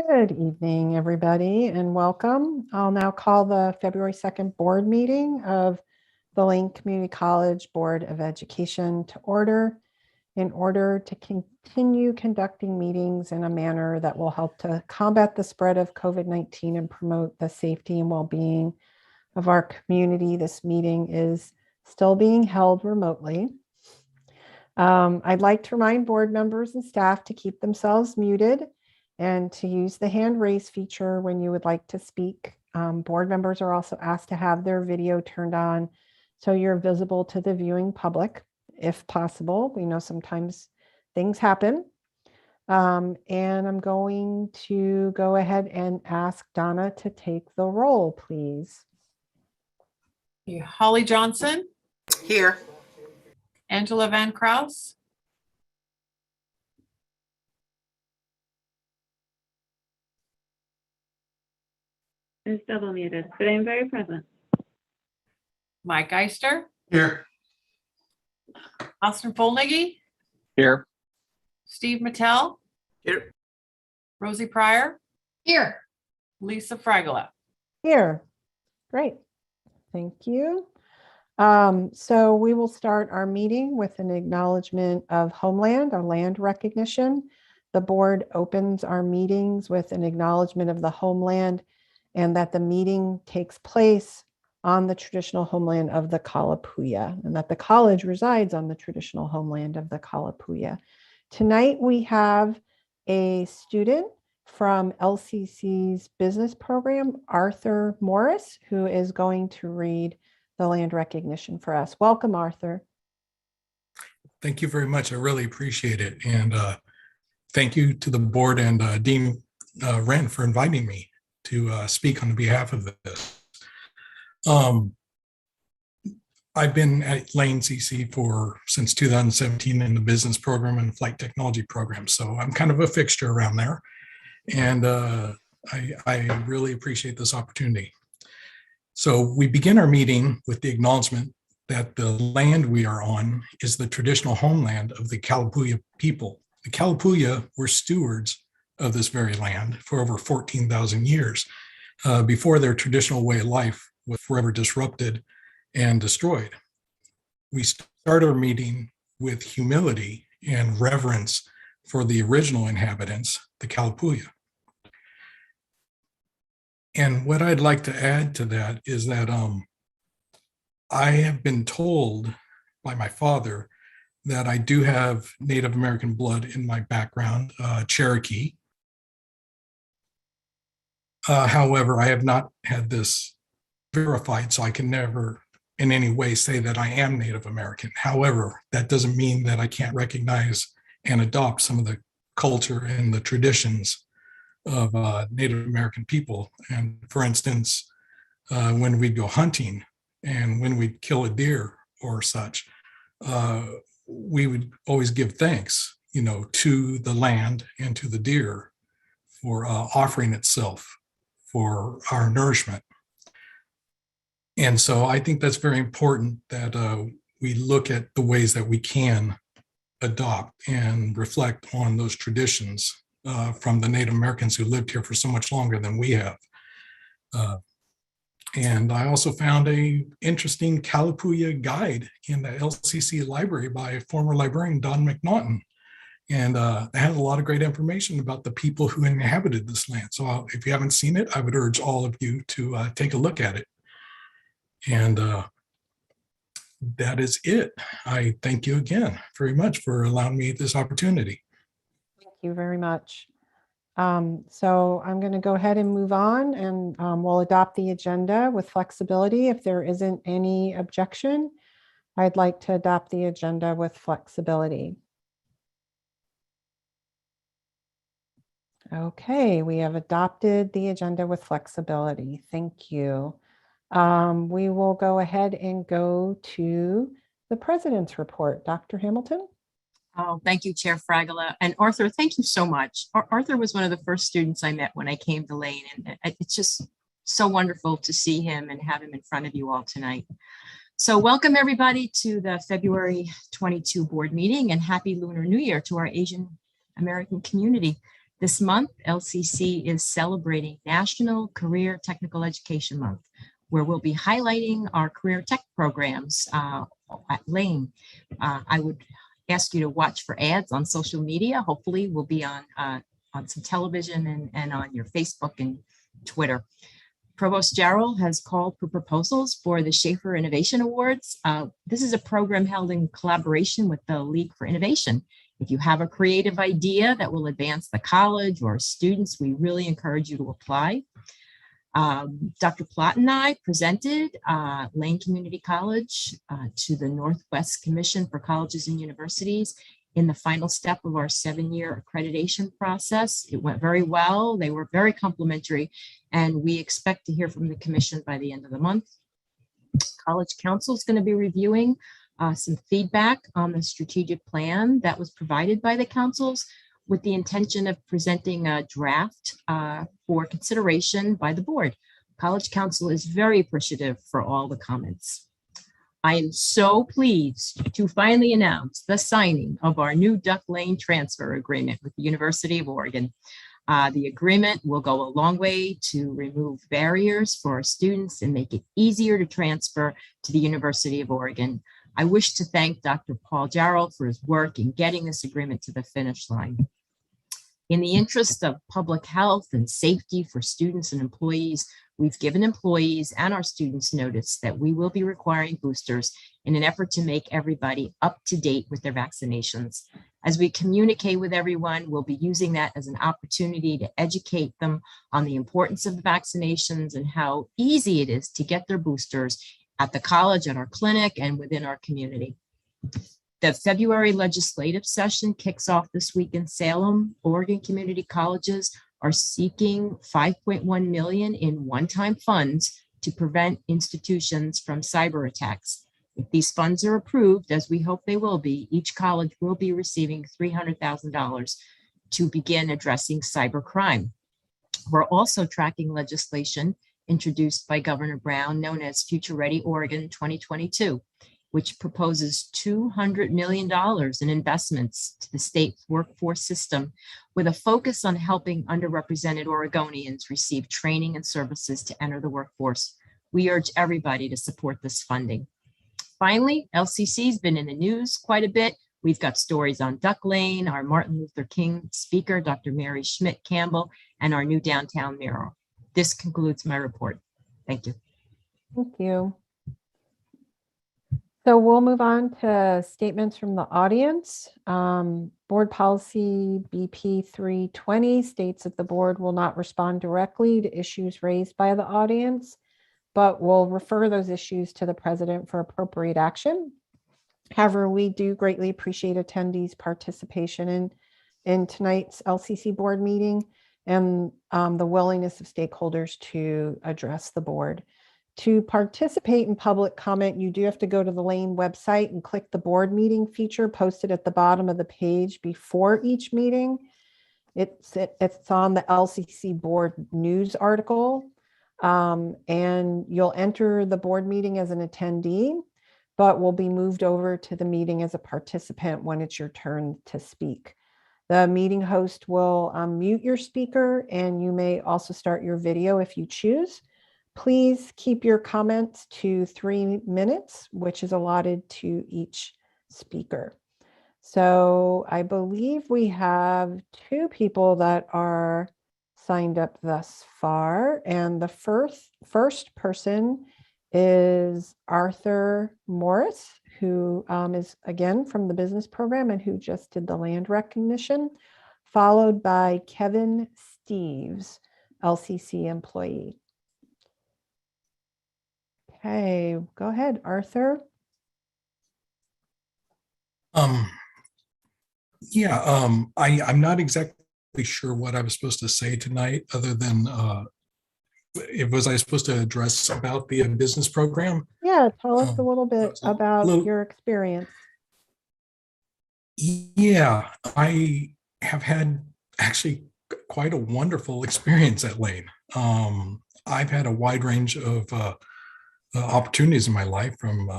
Good evening, everybody, and welcome. I'll now call the February 2nd board meeting of the Lane Community College Board of Education to order in order to continue conducting meetings in a manner that will help to combat the spread of COVID-19 and promote the safety and well-being of our community. This meeting is still being held remotely. I'd like to remind board members and staff to keep themselves muted and to use the hand raise feature when you would like to speak. Board members are also asked to have their video turned on so you're visible to the viewing public, if possible. We know sometimes things happen. And I'm going to go ahead and ask Donna to take the roll, please. Holly Johnson. Here. Angela Van Kraus. It's double muted, but I'm very present. Mike Eister. Here. Austin Folniggy. Here. Steve Mattel. Here. Rosie Pryor. Here. Lisa Fragola. Here. Great. Thank you. So we will start our meeting with an acknowledgement of homeland, our land recognition. The board opens our meetings with an acknowledgement of the homeland and that the meeting takes place on the traditional homeland of the Kalapuya and that the college resides on the traditional homeland of the Kalapuya. Tonight we have a student from LCC's business program, Arthur Morris, who is going to read the land recognition for us. Welcome, Arthur. Thank you very much. I really appreciate it. And thank you to the board and Dean Wren for inviting me to speak on behalf of this. I've been at Lane CC since 2017 in the business program and flight technology program. So I'm kind of a fixture around there. And I really appreciate this opportunity. So we begin our meeting with the acknowledgement that the land we are on is the traditional homeland of the Kalapuya people. The Kalapuya were stewards of this very land for over 14,000 years before their traditional way of life was forever disrupted and destroyed. We start our meeting with humility and reverence for the original inhabitants, the Kalapuya. And what I'd like to add to that is that I have been told by my father that I do have Native American blood in my background, Cherokee. However, I have not had this verified, so I can never in any way say that I am Native American. However, that doesn't mean that I can't recognize and adopt some of the culture and the traditions of Native American people. And for instance, when we'd go hunting and when we'd kill a deer or such, we would always give thanks, to the land and to the deer for offering itself for our nourishment. And so I think that's very important that we look at the ways that we can adopt and reflect on those traditions from the Native Americans who lived here for so much longer than we have. And I also found a interesting Kalapuya guide in the LCC library by former librarian Don McNaughton. And it has a lot of great information about the people who inhabited this land. So if you haven't seen it, I would urge all of you to take a look at it. And that is it. I thank you again very much for allowing me this opportunity. Thank you very much. So I'm going to go ahead and move on and we'll adopt the agenda with flexibility. If there isn't any objection, I'd like to adopt the agenda with flexibility. Okay, we have adopted the agenda with flexibility. Thank you. We will go ahead and go to the president's report. Dr. Hamilton? Oh, thank you, Chair Fragola. And Arthur, thank you so much. Arthur was one of the first students I met when I came to Lane, and it's just so wonderful to see him and have him in front of you all tonight. So welcome everybody to the February 22 board meeting, and happy Lunar New Year to our Asian American community. This month, LCC is celebrating National Career Technical Education Month, where we'll be highlighting our career tech programs at Lane. I would ask you to watch for ads on social media. Hopefully we'll be on some television and on your Facebook and Twitter. Provost Jarrell has called for proposals for the Schaefer Innovation Awards. This is a program held in collaboration with the League for Innovation. If you have a creative idea that will advance the college or students, we really encourage you to apply. Dr. Platt and I presented Lane Community College to the Northwest Commission for Colleges and Universities in the final step of our 7-year accreditation process. It went very well. They were very complimentary, and we expect to hear from the commission by the end of the month. College Council is going to be reviewing some feedback on the strategic plan that was provided by the councils, with the intention of presenting a draft for consideration by the board. College Council is very appreciative for all the comments. I am so pleased to finally announce the signing of our new Duck Lane transfer agreement with the University of Oregon. The agreement will go a long way to remove barriers for our students and make it easier to transfer to the University of Oregon. I wish to thank Dr. Paul Jarrell for his work in getting this agreement to the finish line. In the interest of public health and safety for students and employees, we've given employees and our students notice that we will be requiring boosters in an effort to make everybody up to date with their vaccinations. As we communicate with everyone, we'll be using that as an opportunity to educate them on the importance of the vaccinations and how easy it is to get their boosters at the college, at our clinic, and within our community. The February legislative session kicks off this week in Salem. Oregon community colleges are seeking $5.1 million in one-time funds to prevent institutions from cyber attacks. If these funds are approved, as we hope they will be, each college will be receiving $300,000 to begin addressing cyber crime. We're also tracking legislation introduced by Governor Brown, known as Future Ready Oregon 2022, which proposes $200 million in investments to the state workforce system, with a focus on helping underrepresented Oregonians receive training and services to enter the workforce. We urge everybody to support this funding. Finally, LCC has been in the news quite a bit. We've got stories on Duck Lane, our Martin Luther King speaker, Dr. Mary Schmidt Campbell, and our new downtown mural. This concludes my report. Thank you. Thank you. So we'll move on to statements from the audience. Board policy BP 320 states that the board will not respond directly to issues raised by the audience, but will refer those issues to the president for appropriate action. However, we do greatly appreciate attendees' participation in tonight's LCC board meeting and the willingness of stakeholders to address the board. To participate in public comment, you do have to go to the Lane website and click the board meeting feature posted at the bottom of the page before each meeting. It's on the LCC board news article, and you'll enter the board meeting as an attendee, but will be moved over to the meeting as a participant when it's your turn to speak. The meeting host will mute your speaker, and you may also start your video if you choose. Please keep your comments to 3 minutes, which is allotted to each speaker. So I believe we have 2 people that are signed up thus far. And the first person is Arthur Morris, who is again from the business program and who just did the land recognition, followed by Kevin Steves, LCC employee. Okay, go ahead, Arthur. I'm not exactly sure what I was supposed to say tonight, other than was I supposed to address about the business program? Yeah, tell us a little bit about your experience. Yeah, I have had actually quite a wonderful experience at Lane. I've had a wide range of opportunities in my life, from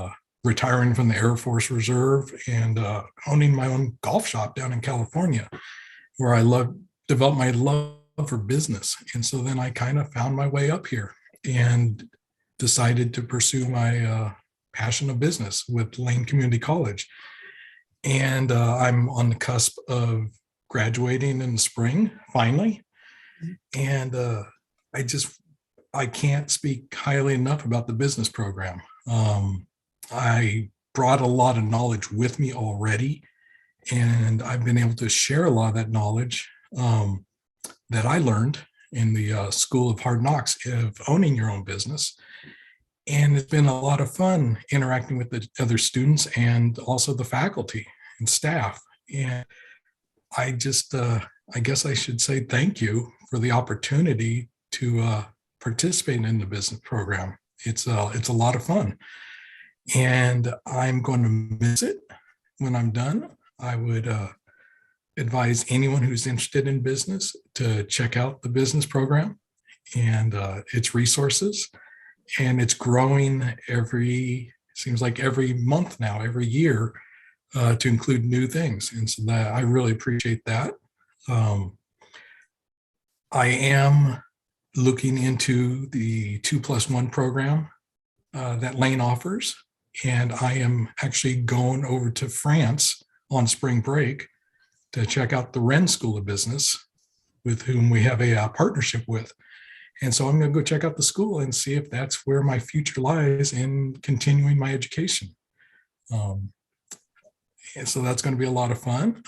retiring from the Air Force Reserve and owning my own golf shop down in California, where I love developed my love for business. And so then I kind of found my way up here and decided to pursue my passion of business with Lane Community College. And I'm on the cusp of graduating in the spring, finally. And I can't speak highly enough about the business program. I brought a lot of knowledge with me already, and I've been able to share a lot of that knowledge that I learned in the School of Hard Knocks of owning your own business. And it's been a lot of fun interacting with the other students and also the faculty and staff. And I guess I should say thank you for the opportunity to participate in the business program. It's a lot of fun, and I'm going to miss it when I'm done. I would advise anyone who's interested in business to check out the business program and its resources. And it's growing seems like every month now, every year, to include new things. And so that I really appreciate that. I am looking into the 2+1 program that Lane offers. And I am actually going over to France on spring break to check out the Rennes School of Business, with whom we have a partnership with. And so I'm going to go check out the school and see if that's where my future lies in continuing my education. And so that's going to be a lot of fun.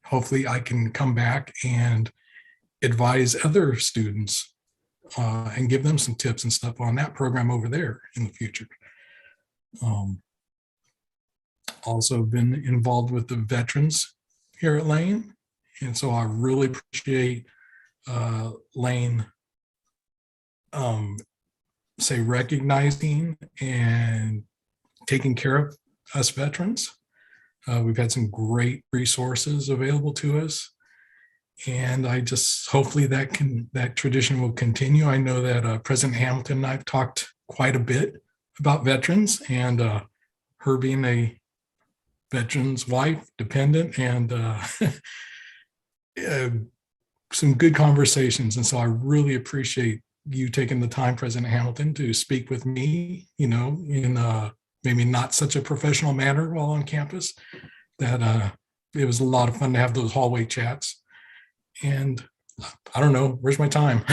Hopefully I can come back and advise other students and give them some tips and stuff on that program over there in the future. Also been involved with the veterans here at Lane. And so I really appreciate Lane recognizing and taking care of us veterans. We've had some great resources available to us. And I just hopefully that tradition will continue. I know that President Hamilton and I've talked quite a bit about veterans, and her being a veteran's wife, dependent, and some good conversations. And so I really appreciate you taking the time, President Hamilton, to speak with me, in maybe not such a professional manner while on campus. That it was a lot of fun to have those hallway chats. And I don't know, where's my time?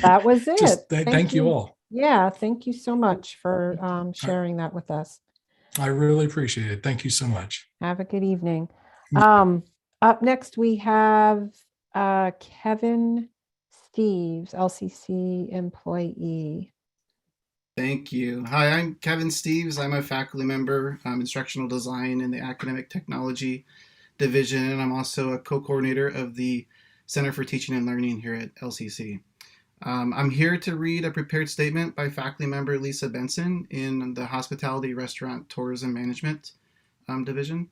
That was it. Just thank you all. Yeah, thank you so much for sharing that with us. I really appreciate it. Thank you so much. Have a good evening. Mm. Up next, we have Kevin Steves, LCC employee. Thank you. Hi, I'm Kevin Steves. I'm a faculty member, instructional design in the academic technology division, and I'm also a co-coordinator of the Center for Teaching and Learning here at LCC. I'm here to read a prepared statement by faculty member Lisa Benson in the Hospitality, Restaurant, Tourism Management division.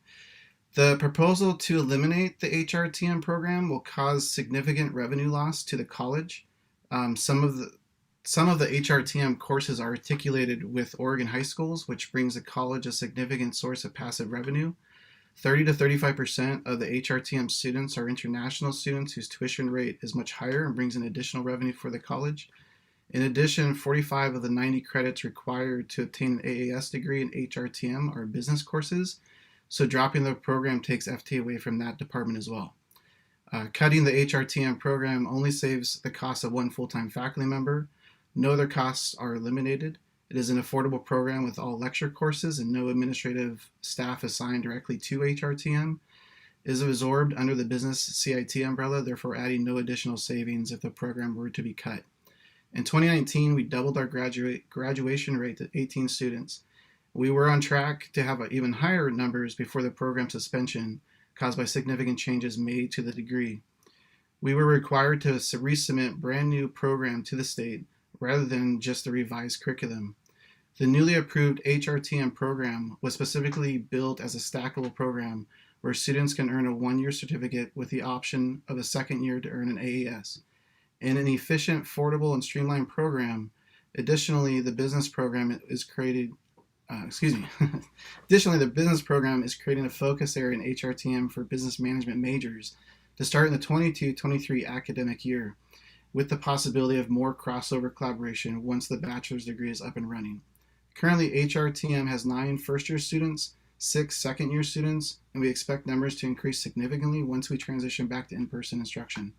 The proposal to eliminate the HRTM program will cause significant revenue loss to the college. Some of the HRTM courses are articulated with Oregon high schools, which brings the college a significant source of passive revenue. 30 to 35% of the HRTM students are international students whose tuition rate is much higher and brings in additional revenue for the college. In addition, 45 of the 90 credits required to obtain an AAS degree in HRTM are business courses, so dropping the program takes FT away from that department as well. Cutting the HRTM program only saves the cost of one full-time faculty member. No other costs are eliminated. It is an affordable program with all lecture courses and no administrative staff assigned directly to HRTM. It is absorbed under the business CIT umbrella, therefore adding no additional savings if the program were to be cut. In 2019, we doubled our graduation rate to 18 students. We were on track to have even higher numbers before the program suspension caused by significant changes made to the degree. We were required to resubmit brand new program to the state rather than just the revised curriculum. The newly approved HRTM program was specifically built as a stackable program where students can earn a one-year certificate with the option of a second year to earn an AAS. In an efficient, affordable, and streamlined program, additionally, the business program is creating a focus area in HRTM for business management majors to start in the 22-23 academic year, with the possibility of more crossover collaboration once the bachelor's degree is up and running. Currently, HRTM has 9 first-year students, 6 second-year students, and we expect numbers to increase significantly once we transition back to in-person instruction.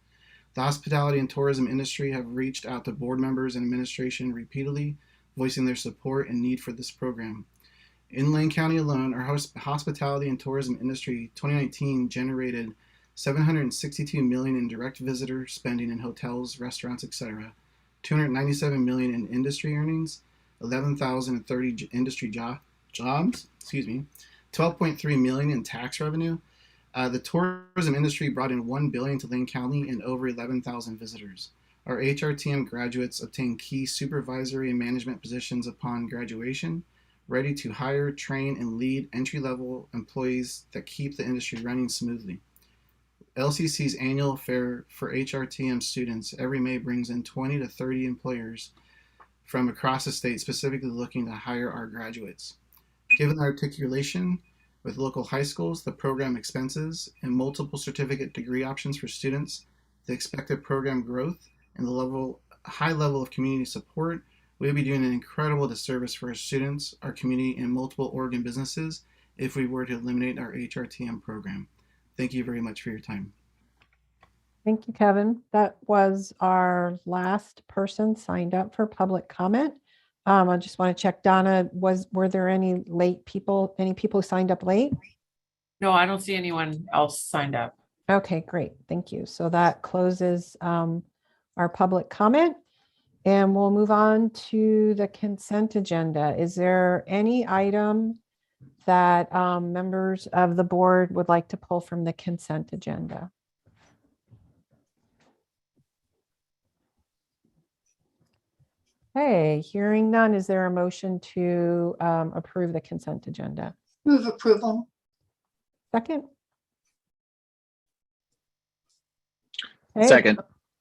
The hospitality and tourism industry have reached out to board members and administration repeatedly, voicing their support and need for this program. In Lane County alone, our hospitality and tourism industry 2019 generated $762 million in direct visitor spending in hotels, restaurants, etc., $297 million in industry earnings, 11,030 industry jobs, $12.3 million in tax revenue. The tourism industry brought in $1 billion to Lane County and over 11,000 visitors. Our HRTM graduates obtain key supervisory and management positions upon graduation, ready to hire, train, and lead entry-level employees that keep the industry running smoothly. LCC's annual fair for HRTM students every May brings in 20 to 30 employers from across the state specifically looking to hire our graduates. Given the articulation with local high schools, the program expenses, and multiple certificate degree options for students, the expected program growth, and the high level of community support, we would be doing an incredible disservice for our students, our community, and multiple Oregon businesses if we were to eliminate our HRTM program. Thank you very much for your time. Thank you, Kevin. That was our last person signed up for public comment. I just want to check, Donna, were there any people who signed up late? No, I don't see anyone else signed up. Okay, great. Thank you. So that closes our public comment, and we'll move on to the consent agenda. Is there any item that members of the board would like to pull from the consent agenda? Hey, hearing none, is there a motion to approve the consent agenda? Move approval. Second? Okay, Second.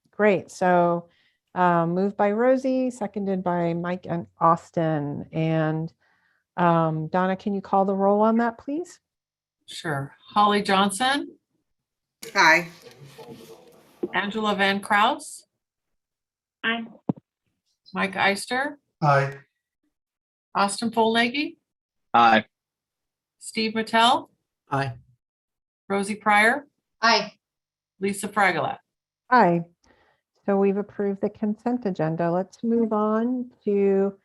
Great. So moved by Rosie, seconded by Mike and Austin. And Donna, can you call the roll on that, please? Sure. Holly Johnson, Aye. Angela Van Kraus, Aye. Mike Eister, Aye. Austin Fullnagy, Aye. Steve Mattel, Aye. Rosie Pryor, Aye. Lisa Fragola. Hi. So we've approved the consent agenda. Let's move on to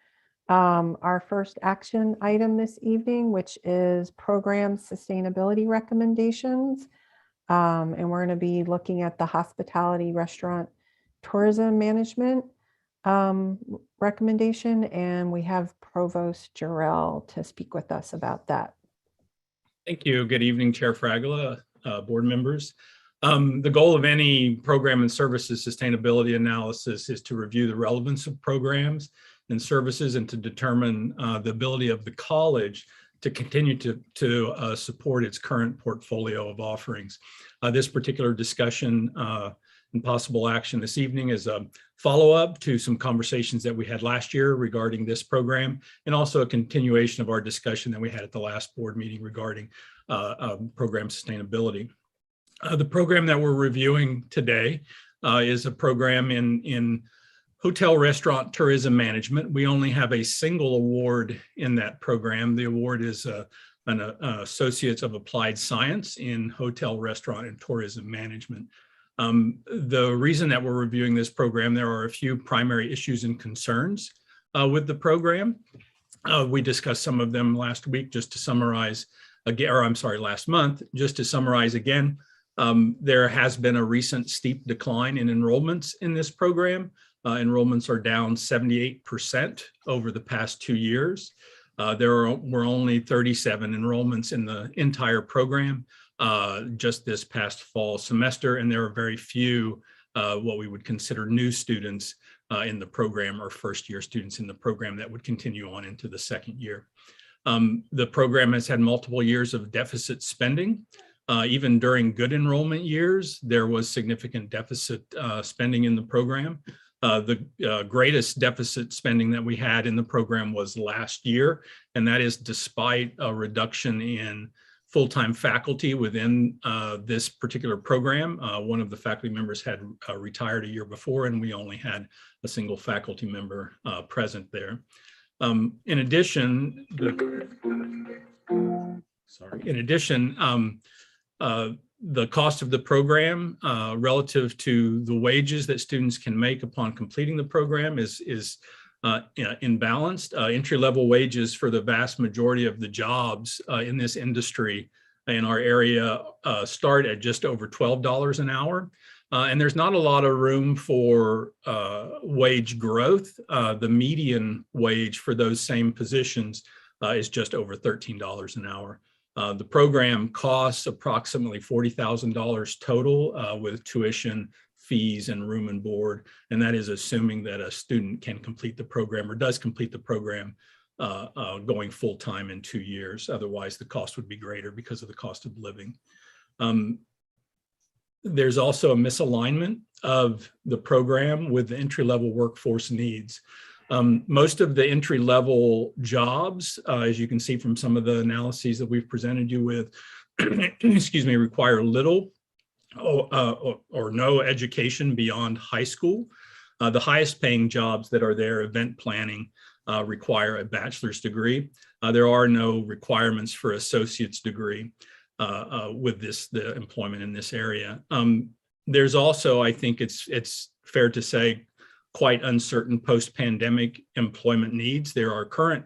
our first action item this evening, which is program sustainability recommendations. And we're going to be looking at the hospitality, restaurant, tourism management recommendation. And we have Provost Jarrell to speak with us about that. Thank you. Good evening, Chair Fragola, board members. The goal of any program and services sustainability analysis is to review the relevance of programs and services and to determine the ability of the college to continue to support its current portfolio of offerings. This particular discussion and possible action this evening is a follow-up to some conversations that we had last year regarding this program, and also a continuation of our discussion that we had at the last board meeting regarding program sustainability. The program that we're reviewing today is a program in hotel, restaurant, tourism management. We only have a single award in that program. The award is an Associates of Applied Science in Hotel, Restaurant, and Tourism Management. The reason that we're reviewing this program, there are a few primary issues and concerns with the program. We discussed some of them last week, just to summarize again, or I'm sorry, last month, just to summarize again. There has been a recent steep decline in enrollments in this program. Enrollments are down 78% over the past 2 years. There were only 37 enrollments in the entire program just this past fall semester, and there are very few what we would consider new students in the program, or first-year students in the program that would continue on into the second year. The program has had multiple years of deficit spending. Even during good enrollment years, there was significant deficit spending in the program. The greatest deficit spending that we had in the program was last year, and that is despite a reduction in full-time faculty within this particular program. One of the faculty members had retired a year before, and we only had a single faculty member present there. In addition, the cost of the program relative to the wages that students can make upon completing the program is imbalanced. Entry-level wages for the vast majority of the jobs in this industry in our area start at just over $12 an hour. And there's not a lot of room for wage growth. The median wage for those same positions is just over $13 an hour. The program costs approximately $40,000 total with tuition, fees, and room and board. And that is assuming that a student can complete the program or does complete the program going full-time in 2 years. Otherwise, the cost would be greater because of the cost of living. There's also a misalignment of the program with the entry-level workforce needs. Most of the entry-level jobs, as you can see from some of the analyses that we've presented you with, excuse me, require little or no education beyond high school. The highest paying jobs that are there, event planning, require a bachelor's degree. There are no requirements for associate's degree with the employment in this area. There's also, I think it's fair to say, quite uncertain post-pandemic employment needs. There are current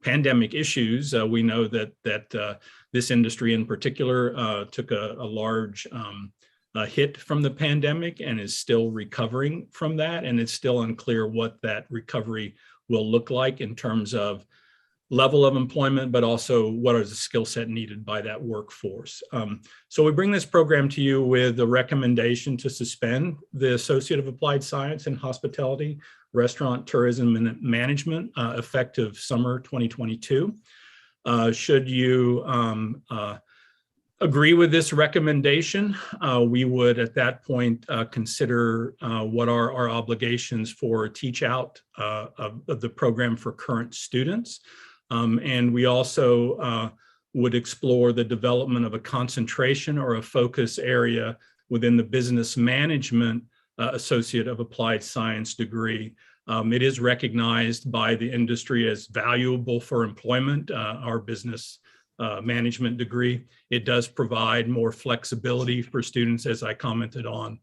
pandemic issues. We know that this industry in particular took a large hit from the pandemic and is still recovering from that. And it's still unclear what that recovery will look like in terms of level of employment, but also what are the skill set needed by that workforce. So we bring this program to you with a recommendation to suspend the Associate of Applied Science in Hospitality, Restaurant, Tourism, and Management effective summer 2022. Should you agree with this recommendation, we would at that point consider what are our obligations for teach out of the program for current students. And we also would explore the development of a concentration or a focus area within the business management Associate of Applied Science degree. It is recognized by the industry as valuable for employment, our business management degree. It does provide more flexibility for students, as I commented on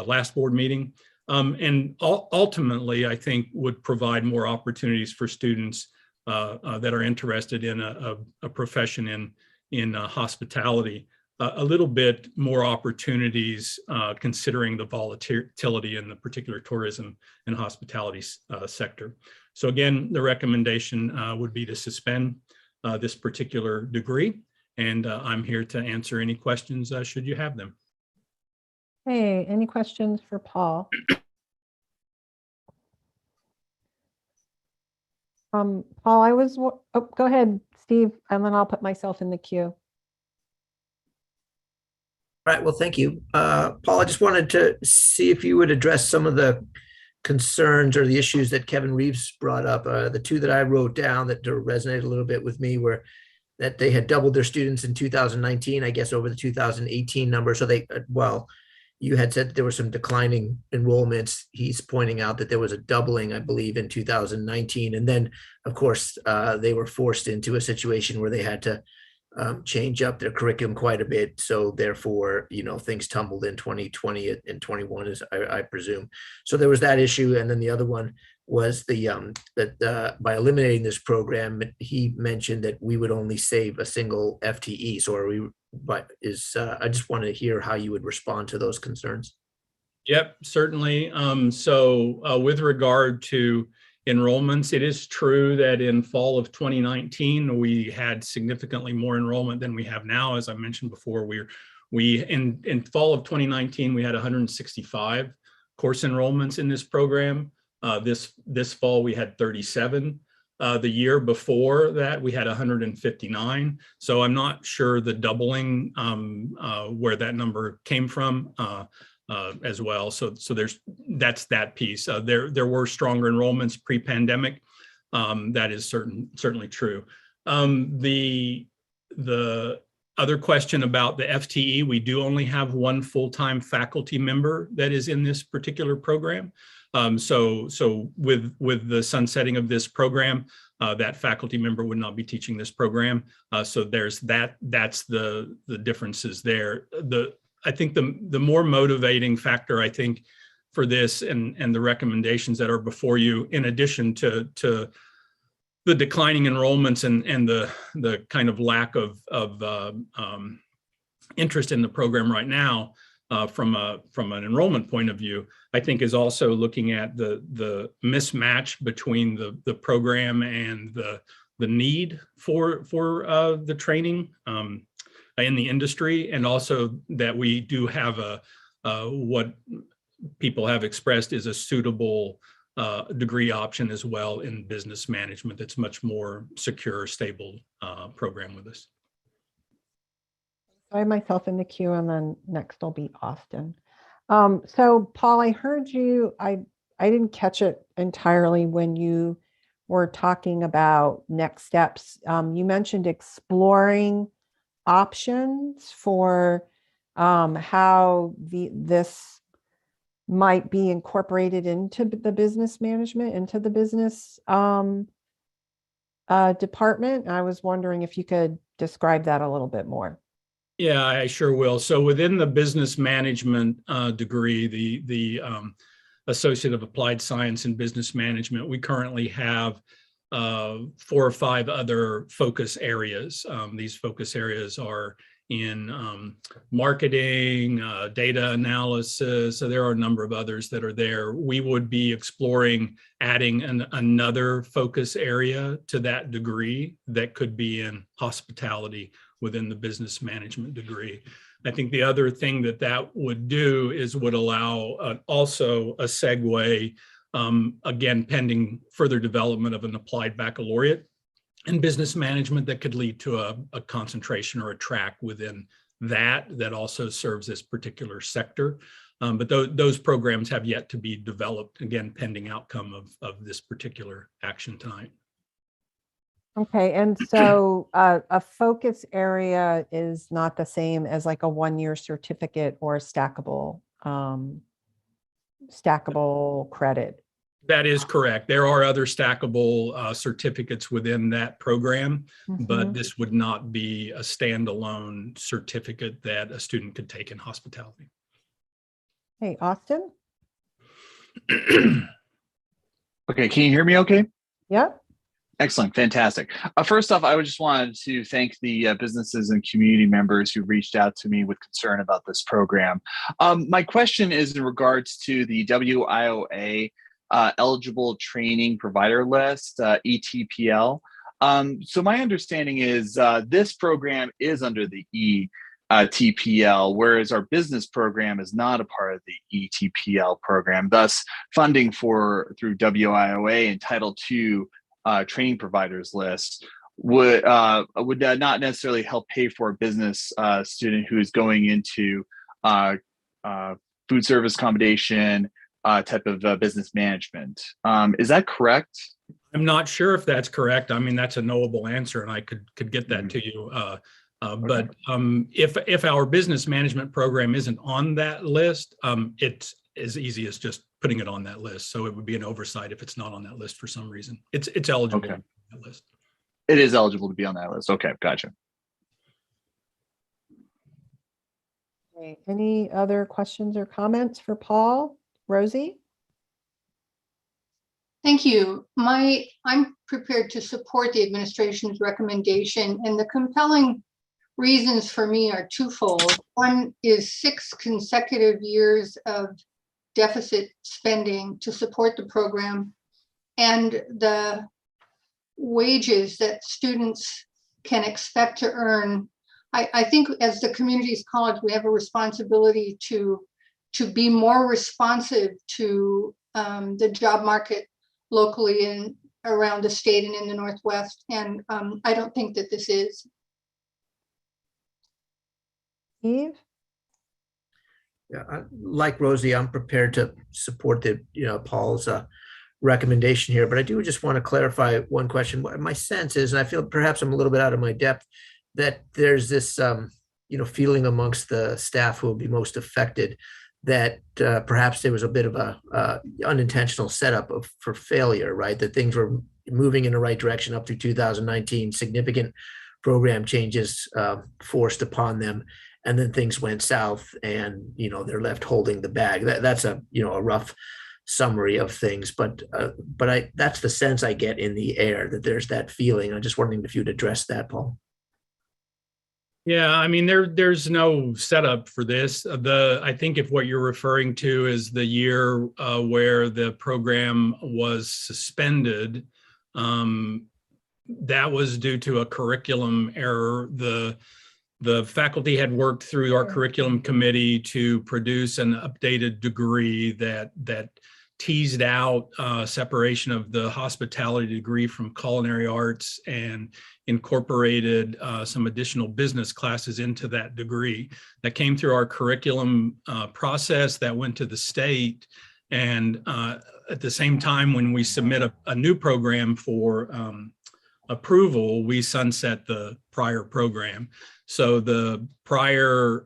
last board meeting. And ultimately, I think would provide more opportunities for students that are interested in a profession in hospitality, a little bit more opportunities considering the volatility in the particular tourism and hospitality sector. So again, the recommendation would be to suspend this particular degree, and I'm here to answer any questions should you have them. Hey, any questions for Paul? Paul, go ahead, Steve, and then I'll put myself in the queue. All right, well, thank you. Paul, I just wanted to see if you would address some of the concerns or the issues that Kevin Reeves brought up. The two that I wrote down that resonated a little bit with me were that they had doubled their students in 2019, I guess over the 2018 number. So well, you had said that there were some declining enrollments. He's pointing out that there was a doubling, I believe, in 2019. And then, of course, they were forced into a situation where they had to change up their curriculum quite a bit. So therefore, things tumbled in 2020 and 21, as I presume. So there was that issue. And then the other one was that by eliminating this program, he mentioned that we would only save a single FTE. So I just want to hear how you would respond to those concerns. Yep, certainly. So with regard to enrollments, it is true that in fall of 2019, we had significantly more enrollment than we have now. As I mentioned before, in fall of 2019, we had 165 course enrollments in this program. This fall, we had 37. The year before that, we had 159. So I'm not sure the doubling where that number came from as well. So that's that piece. There were stronger enrollments pre-pandemic. That is certainly true. The Other question about the FTE, we do only have one full-time faculty member that is in this particular program. So with the sunsetting of this program, that faculty member would not be teaching this program. So there's that's the differences there. I think the more motivating factor, I think, for this and the recommendations that are before you, in addition to the declining enrollments and the kind of lack of interest in the program right now, from an enrollment point of view, I think is also looking at the mismatch between the program and the need for the training in the industry, and also that we do have what people have expressed is a suitable degree option as well in business management that's much more secure, stable program with us. I have myself in the queue, and then next will be Austin. So Paul, I heard you, I didn't catch it entirely when you were talking about next steps. You mentioned exploring options for how this might be incorporated into the business management, into the business department. I was wondering if you could describe that a little bit more. Yeah, I sure will. So within the business management degree, the Associate of Applied Science in Business Management, we currently have 4 or 5 other focus areas. These focus areas are in marketing, data analysis. So there are a number of others that are there. We would be exploring adding another focus area to that degree that could be in hospitality within the business management degree. I think the other thing that would do is would allow also a segue, again, pending further development of an applied baccalaureate in business management that could lead to a concentration or a track within that also serves this particular sector. But those programs have yet to be developed, again, pending outcome of this particular action tonight. Okay, and so a focus area is not the same as like a 1-year certificate or stackable credit. That is correct. There are other stackable certificates within that program, but this would not be a standalone certificate that a student could take in hospitality. Hey, Austin? Okay, can you hear me okay? Yep. Excellent, fantastic. First off, I just wanted to thank the businesses and community members who reached out to me with concern about this program. My question is in regards to the WIOA eligible training provider list, ETPL. So my understanding is this program is under the ETPL, whereas our business program is not a part of the ETPL program. Thus, funding through WIOA and Title II training providers list would not necessarily help pay for a business student who is going into food service accommodation type of business management. Is that correct? I'm not sure if that's correct. I mean, that's a knowable answer, and I could get that to you. But if our business management program isn't on that list, it's as easy as just putting it on that list. So it would be an oversight if it's not on that list for some reason. It's eligible Okay. on that list. It is eligible to be on that list. Okay, gotcha. Okay. Any other questions or comments for Paul? Rosie? Thank you. I'm prepared to support the administration's recommendation, and the compelling reasons for me are twofold. One is 6 consecutive years of deficit spending to support the program, and the wages that students can expect to earn. I think as the communities college, we have a responsibility to be more responsive to the job market locally and around the state and in the Northwest. And I don't think that this is. Steve? Yeah, like Rosie, I'm prepared to support Paul's recommendation here, but I do just want to clarify one question. My sense is, and I feel perhaps I'm a little bit out of my depth, that there's this, feeling amongst the staff who will be most affected that perhaps there was a bit of a unintentional setup for failure, right? That things were moving in the right direction up through 2019, significant program changes forced upon them, and then things went south, and they're left holding the bag. That's a rough summary of things, but that's the sense I get in the air, that there's that feeling. I'm just wondering if you'd address that, Paul. Yeah, I mean, there's no setup for this. I think if what you're referring to is the year where the program was suspended, that was due to a curriculum error. The faculty had worked through our curriculum committee to produce an updated degree that teased out separation of the hospitality degree from culinary arts and incorporated some additional business classes into that degree. That came through our curriculum process that went to the state. And at the same time, when we submit a new program for approval, we sunset the prior program. So the prior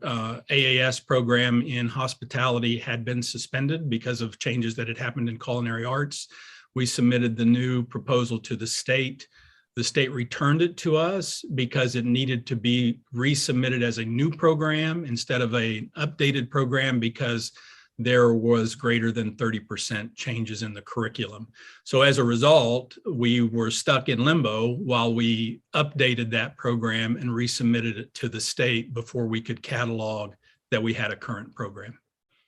AAS program in hospitality had been suspended because of changes that had happened in culinary arts. We submitted the new proposal to the state. The state returned it to us because it needed to be resubmitted as a new program instead of an updated program, because there was greater than 30% changes in the curriculum. So as a result, we were stuck in limbo while we updated that program and resubmitted it to the state before we could catalog that we had a current program.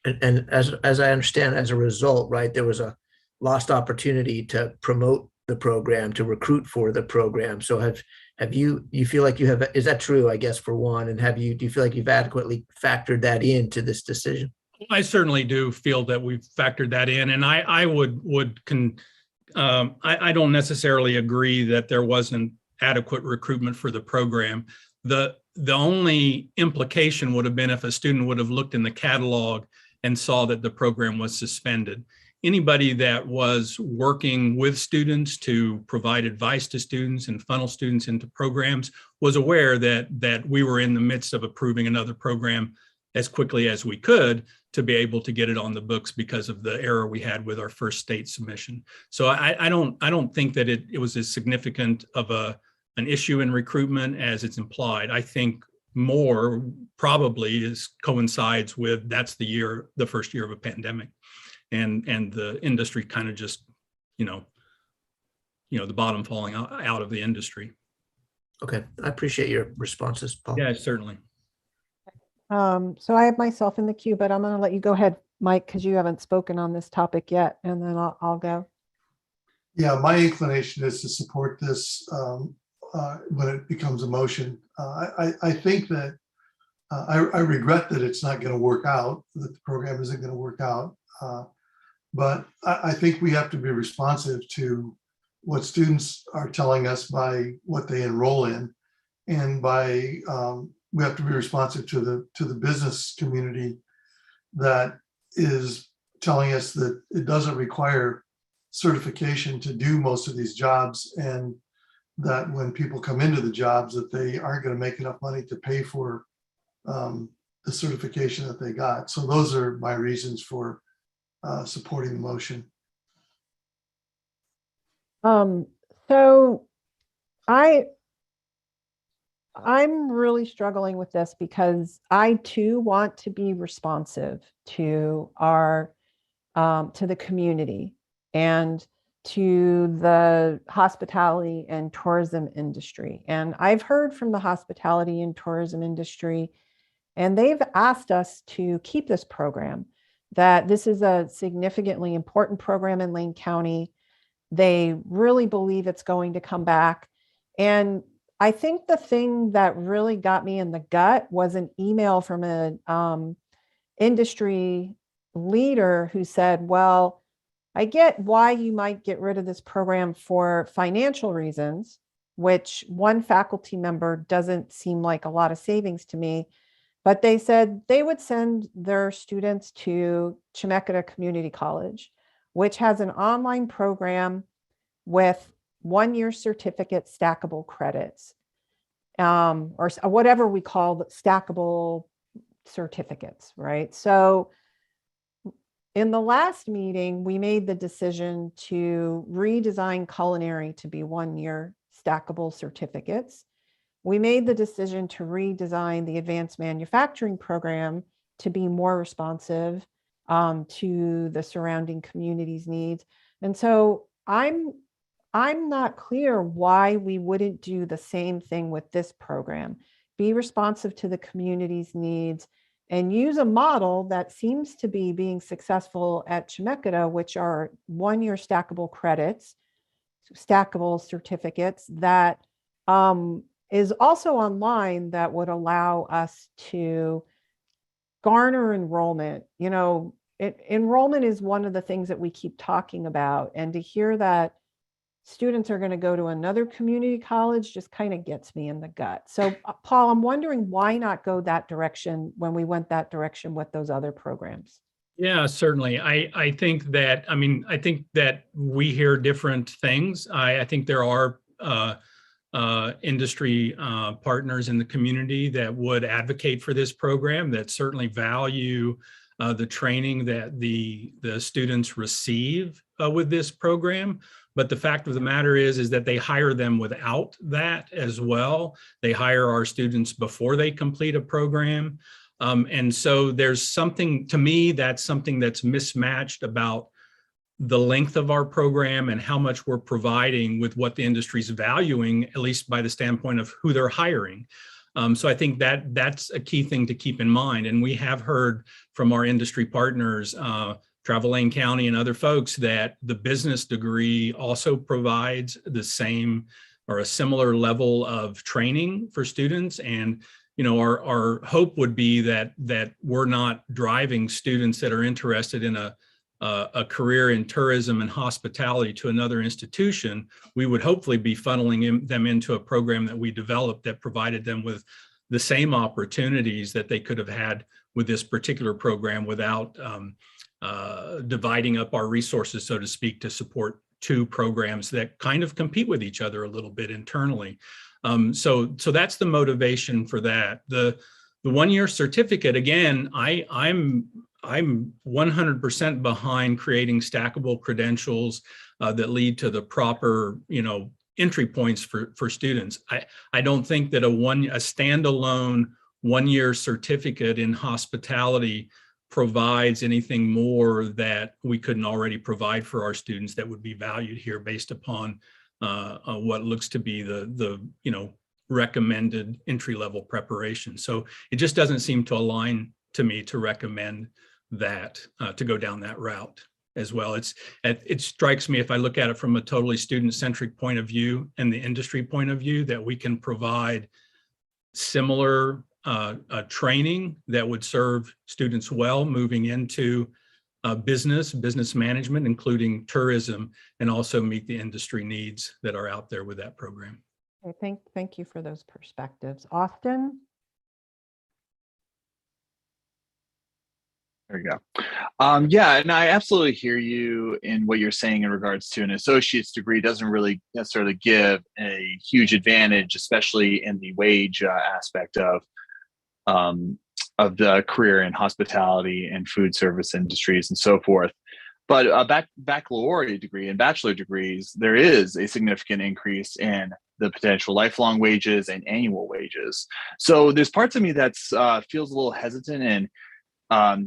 And as I understand, as a result, right, there was a lost opportunity to promote the program, to recruit for the program. So have you feel like you have, is that true, I guess, for one? And do you feel like you've adequately factored that into this decision? I certainly do feel that we've factored that in, and I don't necessarily agree that there wasn't adequate recruitment for the program. The only implication would have been if a student would have looked in the catalog and saw that the program was suspended. Anybody that was working with students to provide advice to students and funnel students into programs was aware that we were in the midst of approving another program as quickly as we could to be able to get it on the books because of the error we had with our first state submission. So I don't think that it was as significant of an issue in recruitment as it's implied. I think more probably coincides with that's the first year of a pandemic, and the industry kind of just, the bottom falling out of the industry. Okay, I appreciate your responses, Paul. Yeah, certainly. So I have myself in the queue, but I'm going to let you go ahead, Mike, because you haven't spoken on this topic yet, and then I'll go. Yeah, my inclination is to support this when it becomes a motion. I think that I regret that it's not going to work out, that the program isn't going to work out. But I think we have to be responsive to what students are telling us by what they enroll in, and by we have to be responsive to the business community that is telling us that it doesn't require certification to do most of these jobs, and that when people come into the jobs that they aren't going to make enough money to pay for the certification that they got. So those are my reasons for supporting the motion. So I'm really struggling with this because I too want to be responsive to our to the community and to the hospitality and tourism industry. And I've heard from the hospitality and tourism industry, and they've asked us to keep this program, that this is a significantly important program in Lane County. They really believe it's going to come back. And I think the thing that really got me in the gut was an email from an industry leader who said, well, I get why you might get rid of this program for financial reasons, which one faculty member doesn't seem like a lot of savings to me. But they said they would send their students to Chemeketa Community College, which has an online program with one-year certificate stackable credits. or whatever we call the stackable certificates, right? So in the last meeting, we made the decision to redesign culinary to be 1-year stackable certificates. We made the decision to redesign the advanced manufacturing program to be more responsive to the surrounding community's needs. And so I'm not clear why we wouldn't do the same thing with this program, be responsive to the community's needs, and use a model that seems to be being successful at Chemeketa, which are 1-year stackable credits, stackable certificates that is also online, that would allow us to garner enrollment. You know, enrollment is one of the things that we keep talking about, and to hear that students are going to go to another community college just kind of gets me in the gut. So Paul, I'm wondering why not go that direction when we went that direction with those other programs? Yeah, certainly. I think that, I think that we hear different things. I think there are industry partners in the community that would advocate for this program, that certainly value the training that the students receive with this program. But the fact of the matter is that they hire them without that as well. They hire our students before they complete a program. And so there's something, to me, that's something that's mismatched about the length of our program and how much we're providing with what the industry's valuing, at least by the standpoint of who they're hiring. So I think that that's a key thing to keep in mind. And we have heard from our industry partners, Travel Lane County and other folks, that the business degree also provides the same or a similar level of training for students. And you know, our hope would be that we're not driving students that are interested in a career in tourism and hospitality to another institution. We would hopefully be funneling them into a program that we developed that provided them with the same opportunities that they could have had with this particular program, without dividing up our resources, so to speak, to support two programs that kind of compete with each other a little bit internally. So that's the motivation for that. The 1-year certificate, again, I'm 100% behind creating stackable credentials that lead to the proper, entry points for students. I don't think that a standalone 1-year certificate in hospitality provides anything more that we couldn't already provide for our students that would be valued here based upon what looks to be the recommended entry-level preparation. So it just doesn't seem to align to me to recommend that, to go down that route as well. It strikes me, if I look at it from a totally student-centric point of view and the industry point of view, that we can provide similar training that would serve students well moving into business management, including tourism, and also meet the industry needs that are out there with that program. Okay, thank you for those perspectives. Austin? There you go. Yeah, and I absolutely hear you in what you're saying in regards to an associate's degree doesn't really necessarily give a huge advantage, especially in the wage aspect of the career in hospitality and food service industries and so forth. But a baccalaureate degree and bachelor degrees, there is a significant increase in the potential lifelong wages and annual wages. So there's parts of me that's feels a little hesitant in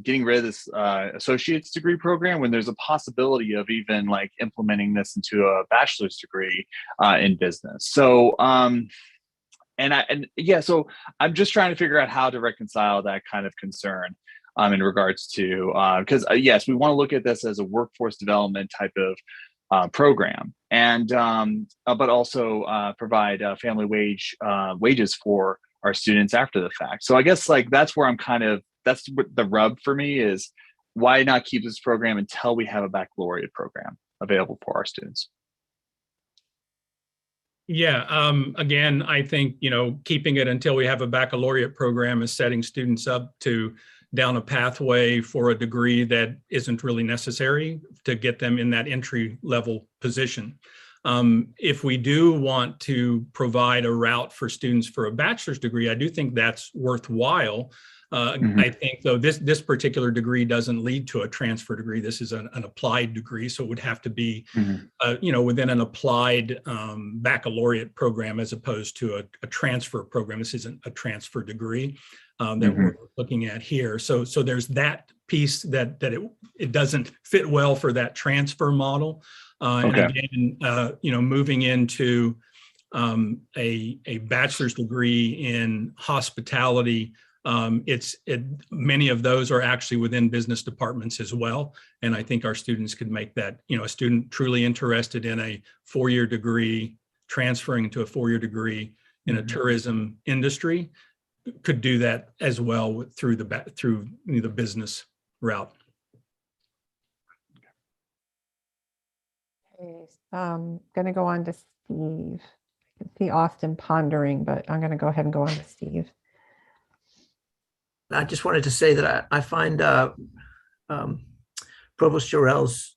getting rid of this associate's degree program when there's a possibility of even like implementing this into a bachelor's degree in business. So so I'm just trying to figure out how to reconcile that kind of concern in regards to, because yes, we want to look at this as a workforce development type of program, and but also provide family wages for our students after the fact. So I guess like that's where that's what the rub for me is. Why not keep this program until we have a baccalaureate program available for our students? Yeah, again, I think, keeping it until we have a baccalaureate program is setting students up down a pathway for a degree that isn't really necessary to get them in that entry level position. If we do want to provide a route for students for a bachelor's degree, I do think that's worthwhile. I think, though, this particular degree doesn't lead to a transfer degree. This is an applied degree, so it would have to be, within an applied baccalaureate program as opposed to a transfer program. This isn't a transfer degree that we're looking at here. So there's that piece that it doesn't fit well for that transfer model. And again, moving into a bachelor's degree in hospitality, many of those are actually within business departments as well. And I think our students could make that, a student truly interested in a 4-year degree, transferring to a 4-year degree in a tourism industry, could do that as well through the business route. Okay, going to go on to Steve. I can see Austin pondering, but I'm going to go ahead and go on to Steve. I just wanted to say that I find Provost Jarrell's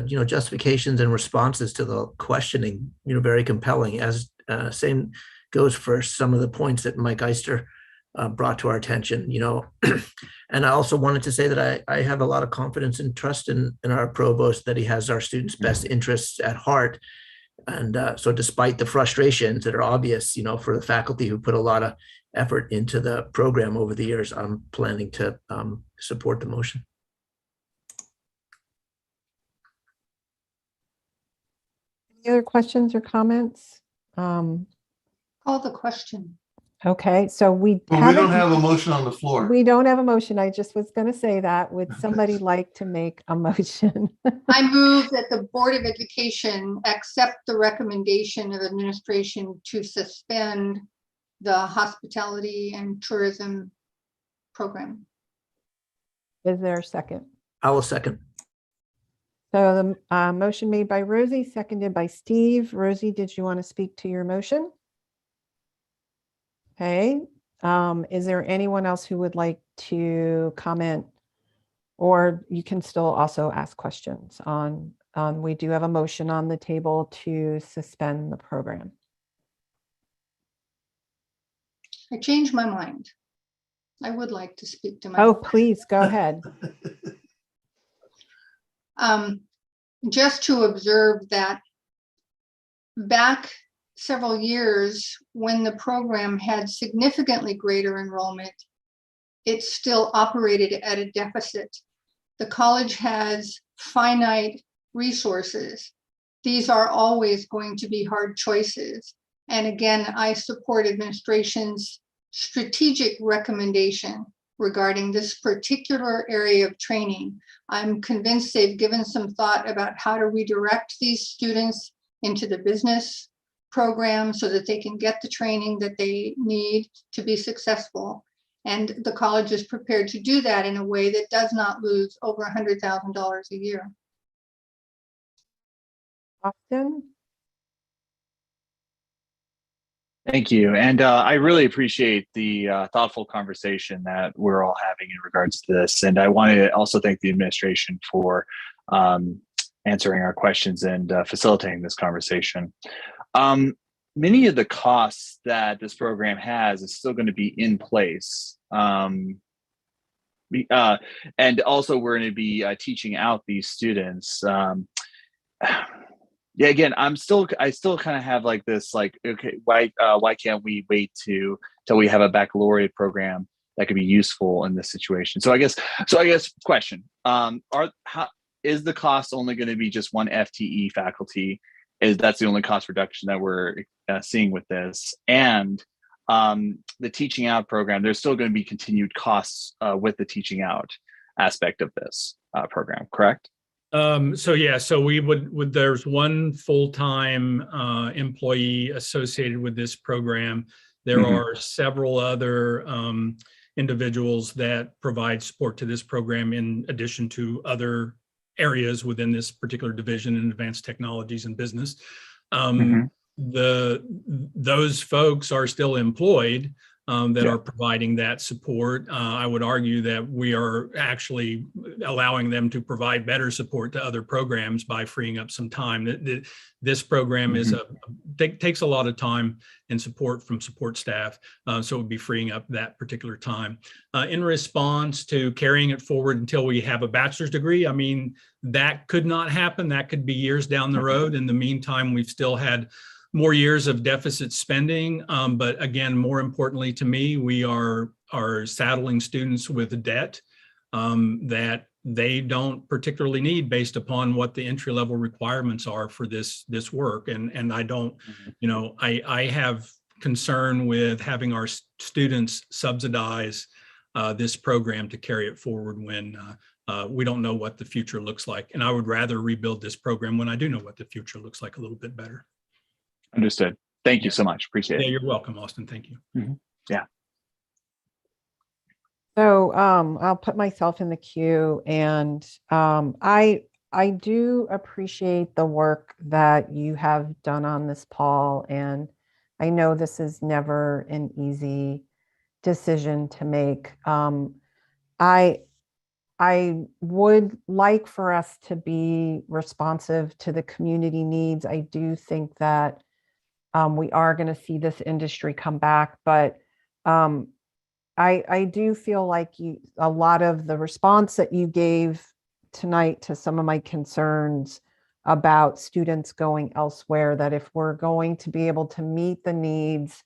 justifications and responses to the questioning very compelling. As same goes for some of the points that Mike Eister brought to our attention. And I also wanted to say that I have a lot of confidence and trust in our provost, that he has our students' best interests at heart. And so despite the frustrations that are obvious, for the faculty who put a lot of effort into the program over the years, I'm planning to support the motion. Any other questions or comments? Call the question. Okay, so we don't have a motion on the floor. We don't have a motion. I just was going to say that. Would somebody like to make a motion? I move that the Board of Education accept the recommendation of administration to suspend the hospitality and tourism program. Is there a second? I will second. So the motion made by Rosie, seconded by Steve. Rosie, did you want to speak to your motion? Okay. Is there anyone else who would like to comment? Or you can still also ask questions on, we do have a motion on the table to suspend the program. I changed my mind. I would like to speak to my. Oh, please go ahead. Just to observe that back several years, when the program had significantly greater enrollment, it still operated at a deficit. The college has finite resources. These are always going to be hard choices. And again, I support administration's strategic recommendation regarding this particular area of training. I'm convinced they've given some thought about how to redirect these students into the business program so that they can get the training that they need to be successful. And the college is prepared to do that in a way that does not lose over $100,000 a year. Austin? Thank you. And I really appreciate the thoughtful conversation that we're all having in regards to this. And I want to also thank the administration for answering our questions and facilitating this conversation. Many of the costs that this program has is still going to be in place. And also we're going to be teaching out these students. Yeah, again, I still kind of have like this, like, okay, why can't we wait till we have a baccalaureate program that could be useful in this situation? So I guess question, is the cost only going to be just one FTE faculty? That's the only cost reduction that we're seeing with this? And the teaching out program, there's still going to be continued costs with the teaching out aspect of this program, correct? So we would there's one full-time employee associated with this program. There are several other individuals that provide support to this program in addition to other areas within this particular division in advanced technologies and business. Those folks are still employed that are providing that support. I would argue that we are actually allowing them to provide better support to other programs by freeing up some time. This program is takes a lot of time and support from support staff, so it would be freeing up that particular time. In response to carrying it forward until we have a bachelor's degree, I mean, that could not happen. That could be years down the road. In the meantime, we've still had more years of deficit spending. But again, more importantly to me, we are saddling students with debt that they don't particularly need based upon what the entry level requirements are for this work. And I don't, you know, I have concern with having our students subsidize this program to carry it forward when we don't know what the future looks like. And I would rather rebuild this program when I do know what the future looks like a little bit better. Understood. Thank you so much. Appreciate Yeah, it. you're welcome, Austin. Thank you. Yeah. So I'll put myself in the queue, and I do appreciate the work that you have done on this, Paul, and I know this is never an easy decision to make. I would like for us to be responsive to the community needs. I do think that we are going to see this industry come back, but I do feel like a lot of the response that you gave tonight to some of my concerns about students going elsewhere, that if we're going to be able to meet the needs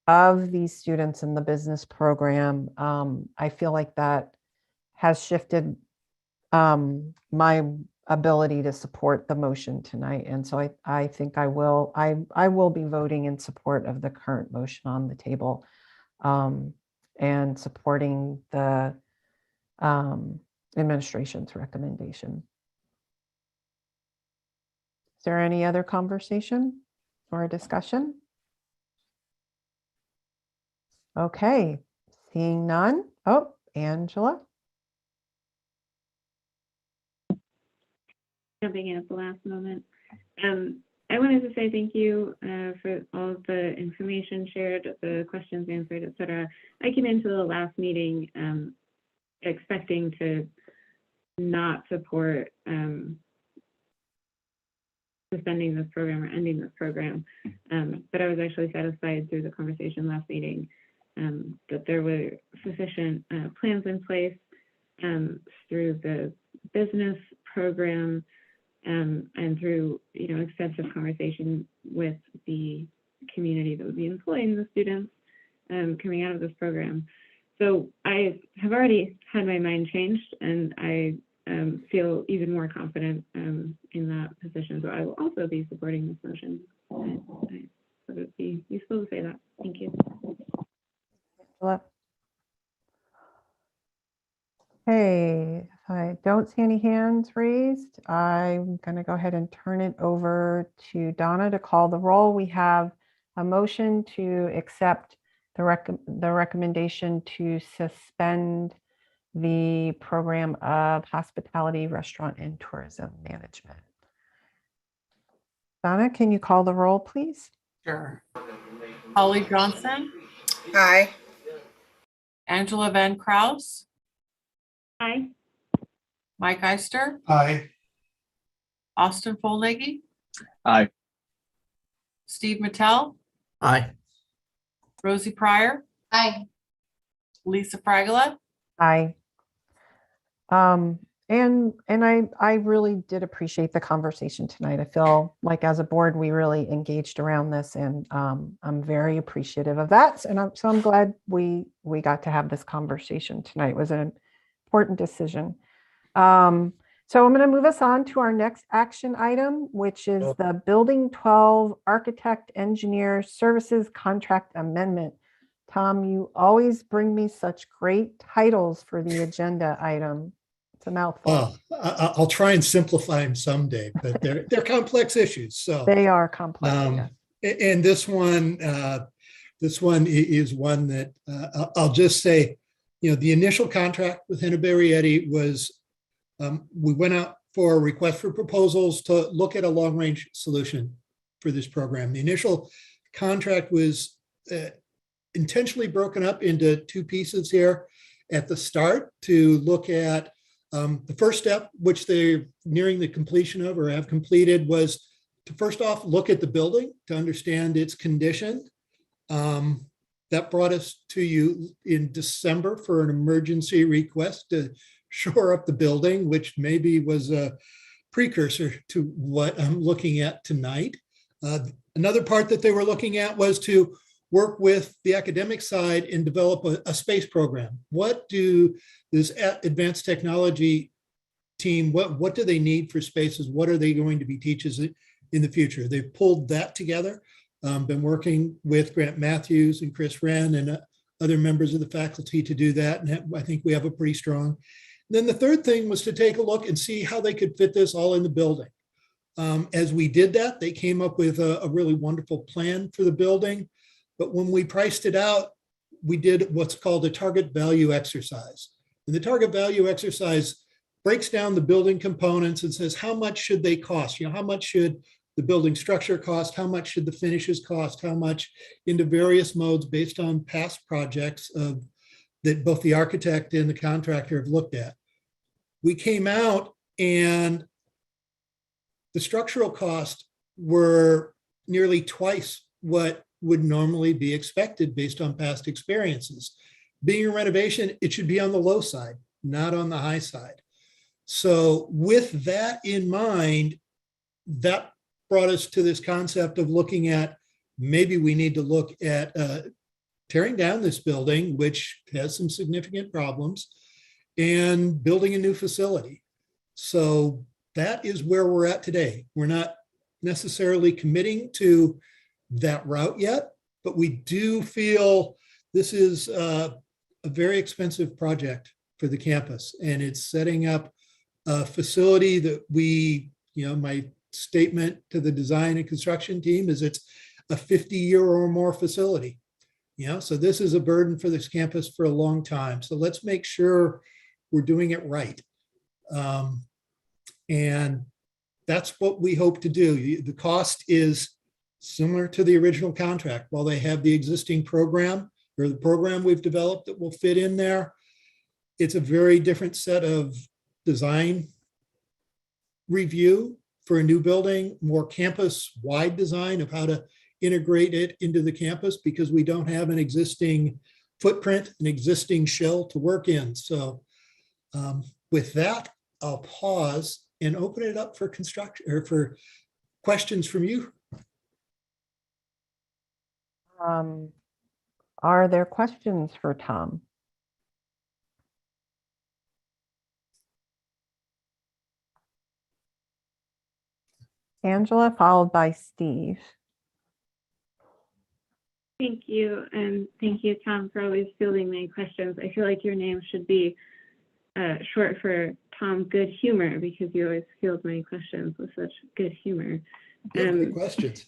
of these students in the business program, I feel like that has shifted my ability to support the motion tonight. And so I think I will be voting in support of the current motion on the table, and supporting the administration's recommendation. Is there any other conversation or discussion? Okay, seeing none. Oh, Angela. Jumping in at the last moment. I wanted to say thank you for all of the information shared, the questions answered, etc. I came into the last meeting expecting to not support suspending this program or ending this program, but I was actually satisfied through the conversation last meeting that there were sufficient plans in place through the business program and through, you know, extensive conversation with the community that would be employing the students coming out of this program. So I have already had my mind changed, and I feel even more confident in that position. So I will also be supporting this motion. I thought it would be useful to say that. Thank you. Okay, if I don't see any hands raised, I'm going to go ahead and turn it over to Donna to call the roll. We have a motion to accept the recommendation to suspend the program of hospitality, restaurant, and tourism management. Donna, can you call the roll, please? Sure. Holly Johnson, Aye. Angela Van Kraus, Aye. Mike Eister, Aye. Austin Folneggy, Aye. Steve Mattel, Aye. Rosie Pryor, Aye. Lisa Fragola. Aye. And I really did appreciate the conversation tonight. I feel like as a board, we really engaged around this, and I'm very appreciative of that. And I'm glad we got to have this conversation tonight. It was an important decision. So I'm going to move us on to our next action item, which is the Building 12 Architect Engineer Services Contract Amendment. Tom, you always bring me such great titles for the agenda item. It's a mouthful. I'll try and simplify them someday, but they're complex issues. So They are complex. Yes. and this one is one that I'll just say, you know, the initial contract with Henneberry was, we went out for a request for proposals to look at a long-range solution for this program. The initial contract was intentionally broken up into two pieces here at the start to look at The first step, which they're nearing the completion of or have completed, was to first off look at the building to understand its condition. That brought us to you in December for an emergency request to shore up the building, which maybe was a precursor to what I'm looking at tonight. Another part that they were looking at was to work with the academic side and develop a space program. What do this advanced technology team, what do they need for spaces? What are they going to be teachers in the future? They've pulled that together. Been working with Grant Matthews and Chris Wren and other members of the faculty to do that. And I think we have a pretty strong. Then the third thing was to take a look and see how they could fit this all in the building. As we did that, they came up with a really wonderful plan for the building. But when we priced it out, we did what's called a target value exercise. And the target value exercise breaks down the building components and says, how much should they cost? You know, how much should the building structure cost? How much should the finishes cost? How much into various modes based on past projects that both the architect and the contractor have looked at. We came out and the structural costs were nearly twice what would normally be expected based on past experiences. Being a renovation, it should be on the low side, not on the high side. So with that in mind, that brought us to this concept of looking at maybe we need to look at tearing down this building, which has some significant problems, and building a new facility. So that is where we're at today. We're not necessarily committing to that route yet, but we do feel this is a very expensive project for the campus, and it's setting up a facility that we, my statement to the design and construction team is it's a 50-year or more facility. So this is a burden for this campus for a long time. So let's make sure we're doing it right. And that's what we hope to do. The cost is similar to the original contract. While they have the existing program or the program we've developed that will fit in there, it's a very different set of design review for a new building, more campus-wide design of how to integrate it into the campus because we don't have an existing footprint, an existing shell to work in. So with that, I'll pause and open it up for construction or for questions from you. Are there questions for Tom? Angela, followed by Steve. Thank you. And thank you, Tom, for always fielding my questions. I feel like your name should be short for Tom Good Humor because you always field my questions with such good humor. Good questions.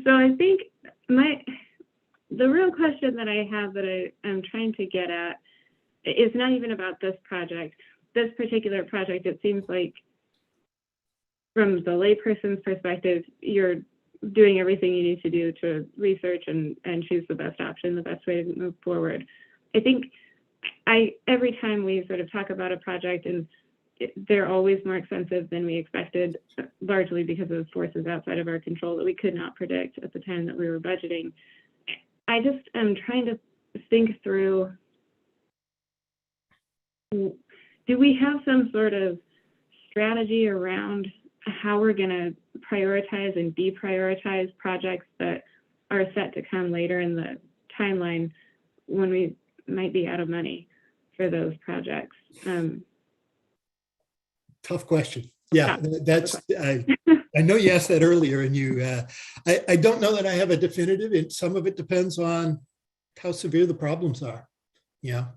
So I think the real question that I have that I'm trying to get at is not even about this project. This particular project, it seems like from the layperson's perspective, you're doing everything you need to do to research and choose the best option, the best way to move forward. I think every time we sort of talk about a project and they're always more expensive than we expected, largely because of forces outside of our control that we could not predict at the time that we were budgeting. I just am trying to think through, do we have some sort of strategy around how we're going to prioritize and deprioritize projects that are set to come later in the timeline when we might be out of money for those projects? Tough question. Yeah, that's, I know you asked that earlier and you, I don't know that I have a definitive, and some of it depends on how severe the problems are.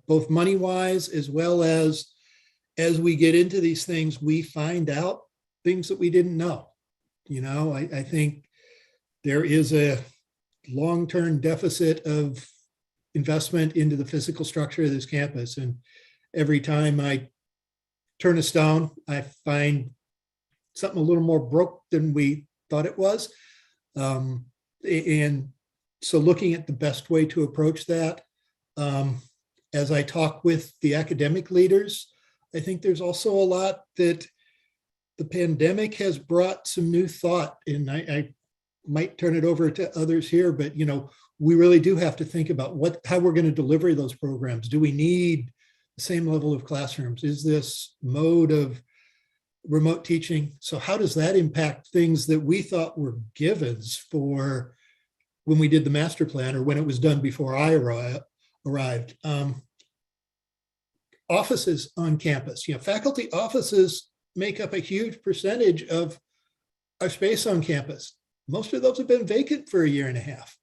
Both money wise, as well as we get into these things, we find out things that we didn't know. I think there is a long-term deficit of investment into the physical structure of this campus. And every time I turn a stone, I find something a little more broke than we thought it was. And so looking at the best way to approach that, as I talk with the academic leaders, I think there's also a lot that the pandemic has brought some new thought, and I might turn it over to others here, but we really do have to think about how we're going to deliver those programs. Do we need the same level of classrooms? Is this mode of remote teaching? So how does that impact things that we thought were givens for when we did the master plan or when it was done before I arrived? Offices on campus, faculty offices make up a huge percentage of our space on campus. Most of those have been vacant for a year and a half.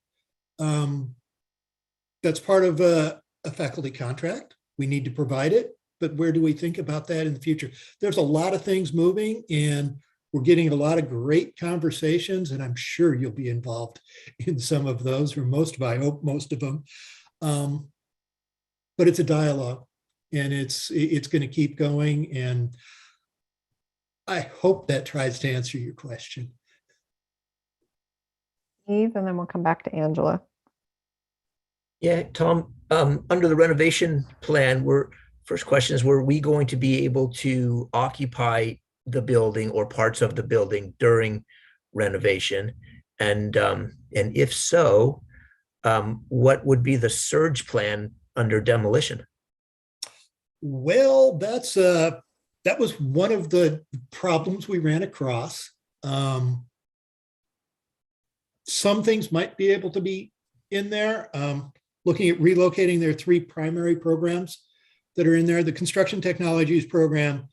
That's part of a faculty contract. We need to provide it, but where do we think about that in the future? There's a lot of things moving, and we're getting a lot of great conversations, and I'm sure you'll be involved in some of those, or I hope most of them. But it's a dialogue, and it's going to keep going, and I hope that tries to answer your question. Steve, and then we'll come back to Angela. Yeah, Tom, under the renovation plan, first question is, were we going to be able to occupy the building or parts of the building during renovation? And if so, what would be the surge plan under demolition? Well, that was one of the problems we ran across. Some things might be able to be in there. Looking at relocating their 3 primary programs that are in there. The construction technologies program,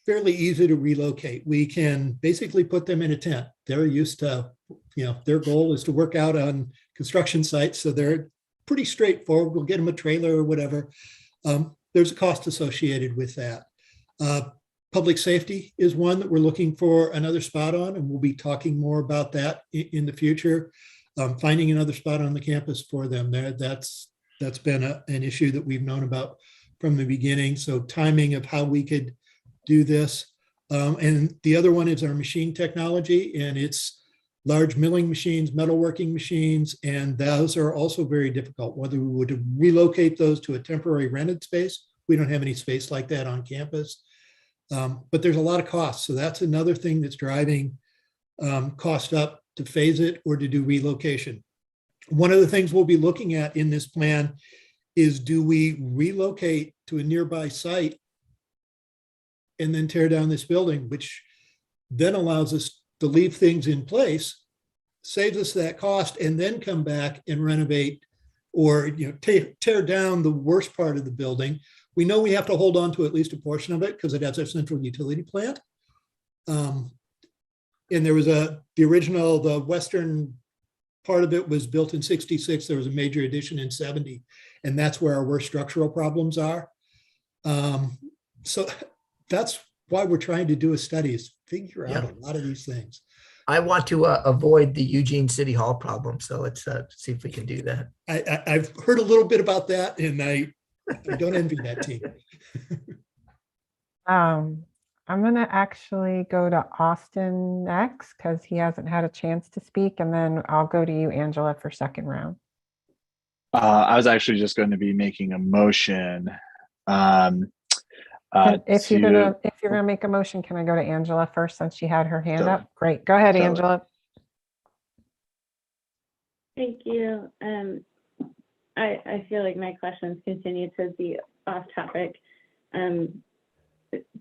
fairly easy to relocate. We can basically put them in a tent. They're used to, their goal is to work out on construction sites. So they're pretty straightforward. We'll get them a trailer or whatever. There's a cost associated with that. Public safety is one that we're looking for another spot on, and we'll be talking more about that in the future. Finding another spot on the campus for them there, that's been an issue that we've known about from the beginning. So timing of how we could do this. And the other one is our machine technology, and it's large milling machines, metalworking machines, and those are also very difficult. Whether we would relocate those to a temporary rented space, we don't have any space like that on campus. But there's a lot of costs. So that's another thing that's driving cost up, to phase it or to do relocation. One of the things we'll be looking at in this plan is, do we relocate to a nearby site and then tear down this building, which then allows us to leave things in place, saves us that cost, and then come back and renovate or tear down the worst part of the building. We know we have to hold on to at least a portion of it because it has a central utility plant. And there was the western part of it was built in 66. There was a major addition in 70. And that's where our worst structural problems are. So that's why we're trying to do a study, is figure out a lot of these things. I want to avoid the Eugene City Hall problem. So let's see if we can do that. I've heard a little bit about that, and I don't envy that team. I'm going to actually go to Austin next because he hasn't had a chance to speak, and then I'll go to you, Angela, for second round. I was actually just going to be making a motion. If you're gonna make a motion, can I go to Angela first since she had her hand up? Great, go ahead, Angela. Thank you. I feel like my questions continue to be off topic.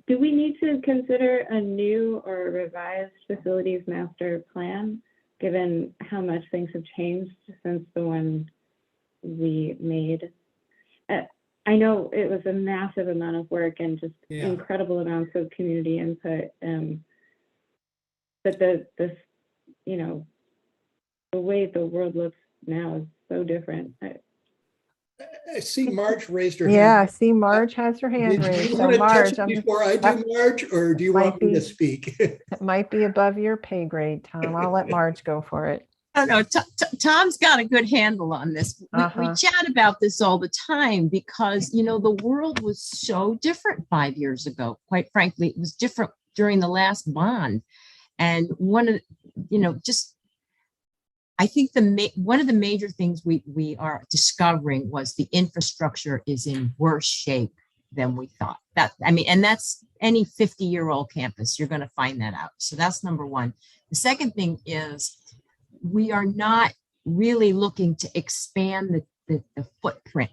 Do we need to consider a new or revised facilities master plan, given how much things have changed since the one we made? I know it was a massive amount of work and just incredible amounts of community input. But the way the world looks now is so different. I see Marge raised her hand. Yeah, I see Marge has her hand Do raised. you So want to touch Marge, it before I do, Marge, or do you want me to speak? it might be above your pay grade, Tom. I'll let Marge go for it. No, Tom's got a good handle on this. We chat about this all the time because, the world was so different 5 years ago. Quite frankly, it was different during the last bond. And one of, just I think one of the major things we are discovering was the infrastructure is in worse shape than we thought. And that's any 50-year-old campus, you're going to find that out. So that's number one. The second thing is we are not really looking to expand the footprint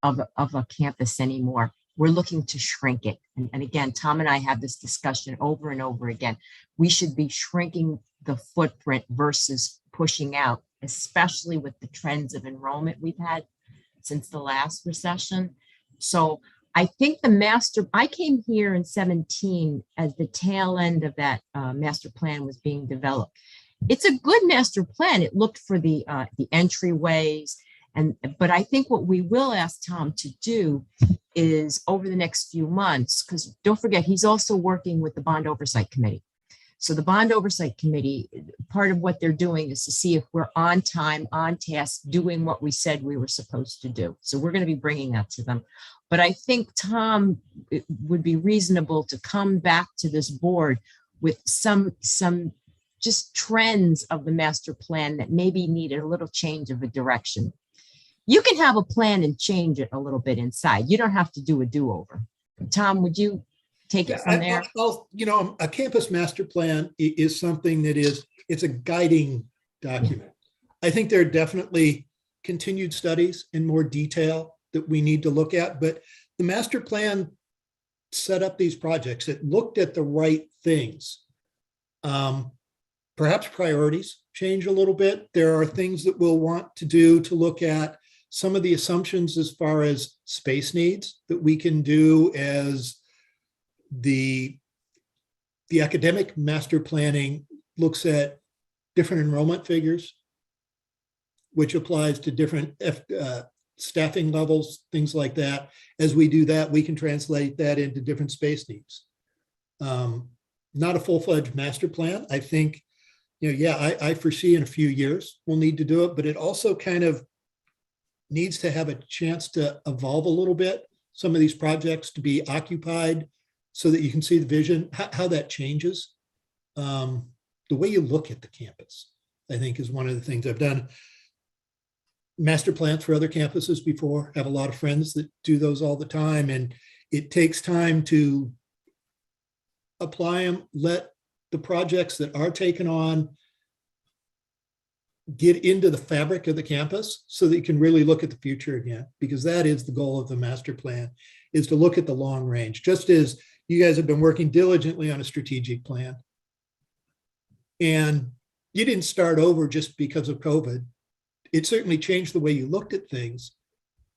of a campus anymore. We're looking to shrink it. And again, Tom and I have this discussion over and over again. We should be shrinking the footprint versus pushing out, especially with the trends of enrollment we've had since the last recession. So I think I came here in 17 as the tail end of that master plan was being developed. It's a good master plan. It looked for the entryways. But I think what we will ask Tom to do is over the next few months, because don't forget, he's also working with the Bond Oversight Committee. So the Bond Oversight Committee, part of what they're doing is to see if we're on time, on task, doing what we said we were supposed to do. So we're going to be bringing that to them. But I think Tom, it would be reasonable to come back to this board with some just trends of the master plan that maybe needed a little change of a direction. You can have a plan and change it a little bit inside. You don't have to do a do-over. Tom, would you take it from there? A campus master plan is something that it's a guiding document. I think there are definitely continued studies in more detail that we need to look at, but the master plan set up these projects. It looked at the right things. Perhaps priorities change a little bit. There are things that we'll want to do to look at some of the assumptions as far as space needs that we can do as the academic master planning looks at different enrollment figures, which applies to different staffing levels, things like that. As we do that, we can translate that into different space needs. Not a full-fledged master plan. I think, I foresee in a few years we'll need to do it, but it also kind of needs to have a chance to evolve a little bit. Some of these projects to be occupied so that you can see the vision, how that changes. The way you look at the campus, I think, is one of the things I've done. Master plans for other campuses before, have a lot of friends that do those all the time, and it takes time to apply them, let the projects that are taken on get into the fabric of the campus so that you can really look at the future again, because that is the goal of the master plan, is to look at the long range, just as you guys have been working diligently on a strategic plan. And you didn't start over just because of COVID. It certainly changed the way you looked at things,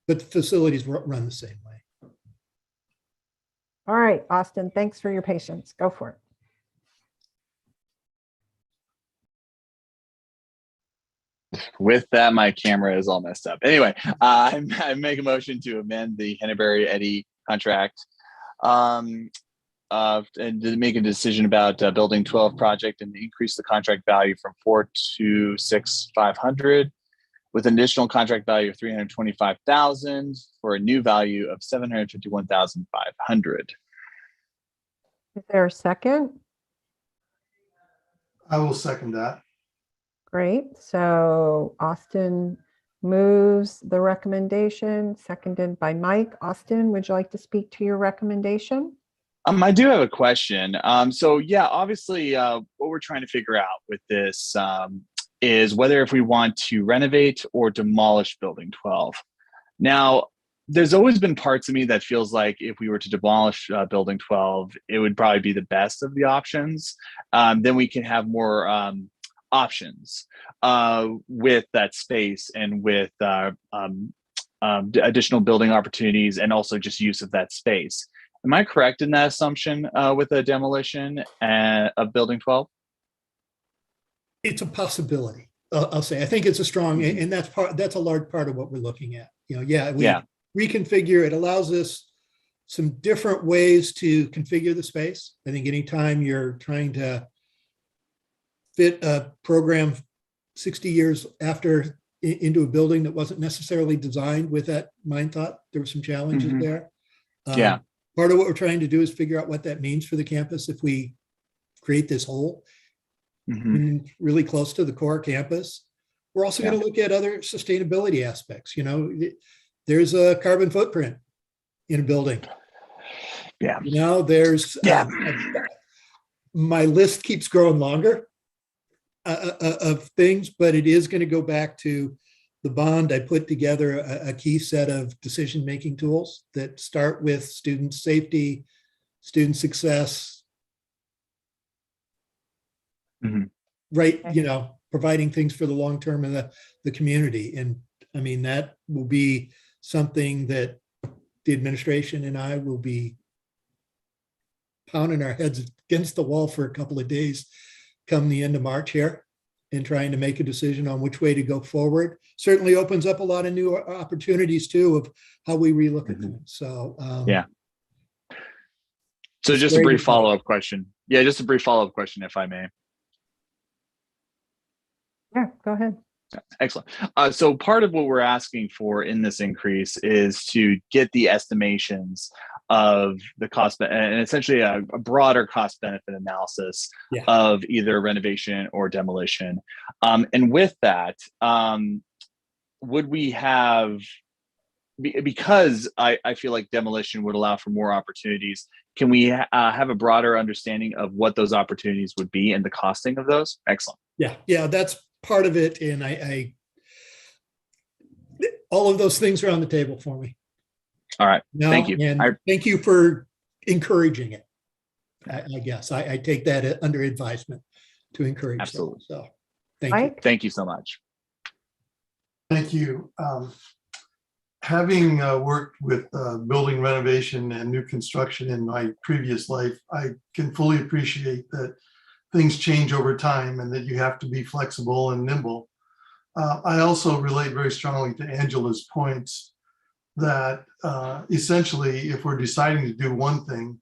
but the facilities run the same way. All right, Austin, thanks for your patience. Go for it. With that, my camera is all messed up. Anyway, I make a motion to amend the Henneberry Eddy contract and to make a decision about building 12 project and increase the contract value from 4 to 6,500 with an additional contract value of 325,000 for a new value of 751,500. Is there a second? I will second that. Great. So Austin moves the recommendation, seconded by Mike. Austin, would you like to speak to your recommendation? I do have a question. So yeah, obviously what we're trying to figure out with this is whether if we want to renovate or demolish building 12. Now, there's always been parts of me that feels like if we were to demolish building 12, it would probably be the best of the options. Then we can have more options with that space and with additional building opportunities and also just use of that space. Am I correct in that assumption with the demolition of building 12? It's a possibility. I'll say. I think it's a strong, and that's a large part of what we're looking at. Reconfigure. It allows us some different ways to configure the space. I think anytime you're trying to fit a program 60 years after into a building that wasn't necessarily designed with that mind thought, there were some challenges there. Part of what we're trying to do is figure out what that means for the campus if we create this whole. really close to the core campus. We're also going to look at other sustainability aspects. You know, there's a carbon footprint in a building. Yeah. You know, there's my list keeps growing longer of things, but it is going to go back to the bond. I put together a key set of decision-making tools that start with student safety, student success, right? You know, providing things for the long term in the community. And I mean, that will be something that the administration and I will be pounding our heads against the wall for a couple of days come the end of March here, and trying to make a decision on which way to go forward. Certainly opens up a lot of new opportunities too of how we relook at things. So So just a brief follow-up question. Yeah, just a brief follow-up question, if I may. Yeah, go ahead. Excellent. So part of what we're asking for in this increase is to get the estimations of the cost and essentially a broader cost benefit analysis of either renovation or demolition. And with that, would we have, because I feel like demolition would allow for more opportunities, can we have a broader understanding of what those opportunities would be and the costing of those? Excellent. Yeah, that's part of it. And I all of those things are on the table for me. All right. No, thank you. And thank you for encouraging it. I guess I take that under advisement to encourage. Absolutely. That. So thank you. Thank you so much. Thank you. Having worked with building renovation and new construction in my previous life, I can fully appreciate that things change over time and that you have to be flexible and nimble. I also relate very strongly to Angela's points that essentially, if we're deciding to do one thing,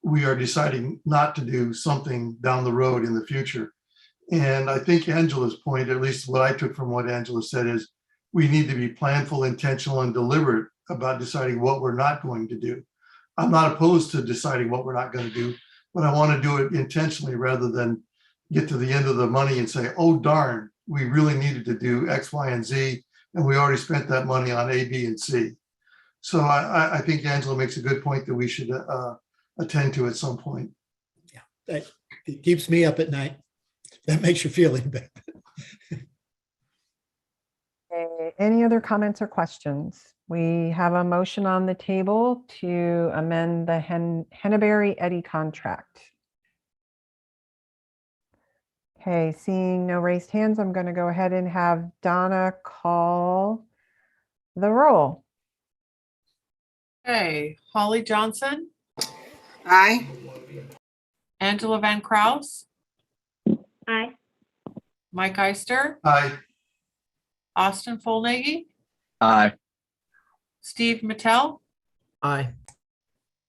we are deciding not to do something down the road in the future. And I think Angela's point, at least what I took from what Angela said, is we need to be planful, intentional, and deliberate about deciding what we're not going to do. I'm not opposed to deciding what we're not going to do, but I want to do it intentionally rather than get to the end of the money and say, oh, darn, we really needed to do X, Y, and Z, and we already spent that money on A, B, and C. So I think Angela makes a good point that we should attend to at some point. Yeah, it keeps me up at night. That makes you feel even better. Okay, any other comments or questions? We have a motion on the table to amend the Henneberry-Eddy contract. Okay, seeing no raised hands, I'm going to go ahead and have Donna call the roll. Okay, Holly Johnson, Aye. Angela Van Kraus, Aye. Mike Eister, Aye. Austin Folnagey, Aye. Steve Mattel, Aye.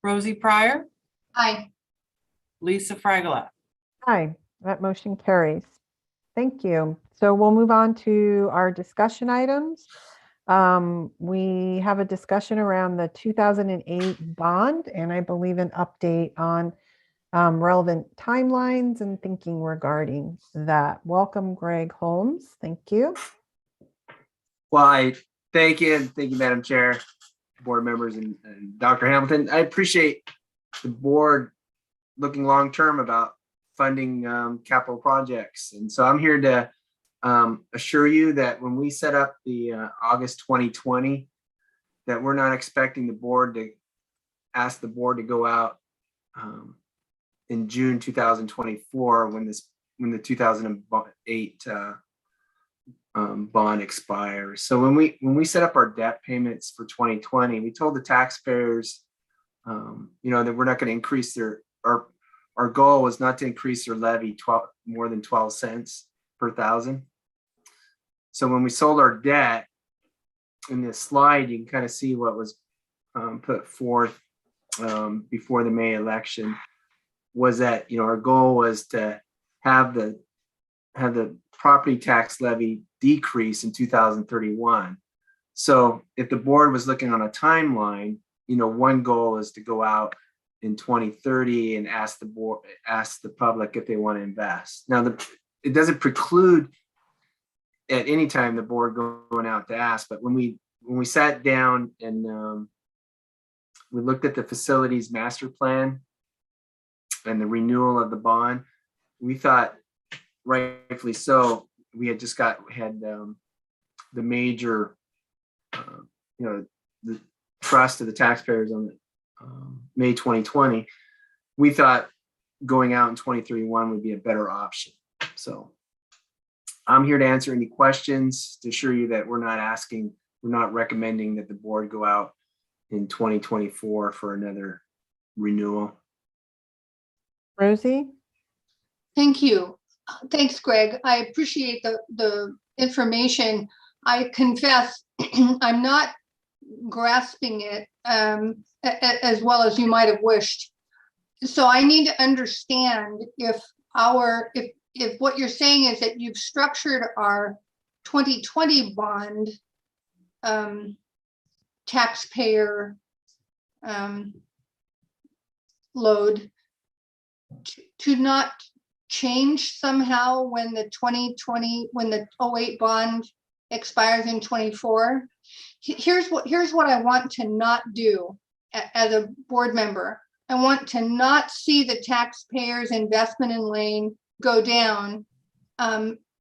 Rosie Pryor, Aye. Lisa Fragola. Aye, that motion carries. Thank you. So we'll move on to our discussion items. We have a discussion around the 2008 bond, and I believe an update on relevant timelines and thinking regarding that. Welcome, Greg Holmes. Thank you. Well, thank you, Madam Chair, board members, and Dr. Hamilton. I appreciate the board looking long-term about funding capital projects. And so I'm here to assure you that when we set up the August 2020, that we're not expecting the board to ask the board to go out in June 2024 when the 2008 bond expires. So when we set up our debt payments for 2020, we told the taxpayers, that we're not going to increase our goal was not to increase their levy more than 12 cents per thousand. So when we sold our debt, in this slide, you can kind of see what was put forth before the May election, was that our goal was to have the property tax levy decrease in 2031. So if the board was looking on a timeline, one goal is to go out in 2030 and ask the public if they want to invest. Now, it doesn't preclude at any time the board going out to ask, but when we sat down and we looked at the facilities master plan and the renewal of the bond, we thought, rightfully so, we had just had the major, the trust of the taxpayers on May 2020. We thought going out in 2031 would be a better option. So I'm here to answer any questions, to assure you that we're not recommending that the board go out in 2024 for another renewal. Rosie? Thank you. Thanks, Greg. I appreciate the information. I confess I'm not grasping it as well as you might have wished. So I need to understand if what you're saying is that you've structured our 2020 bond taxpayer load to not change somehow when the 08 bond expires in 24. Here's what I want to not do as a board member. I want to not see the taxpayers' investment in Lane go down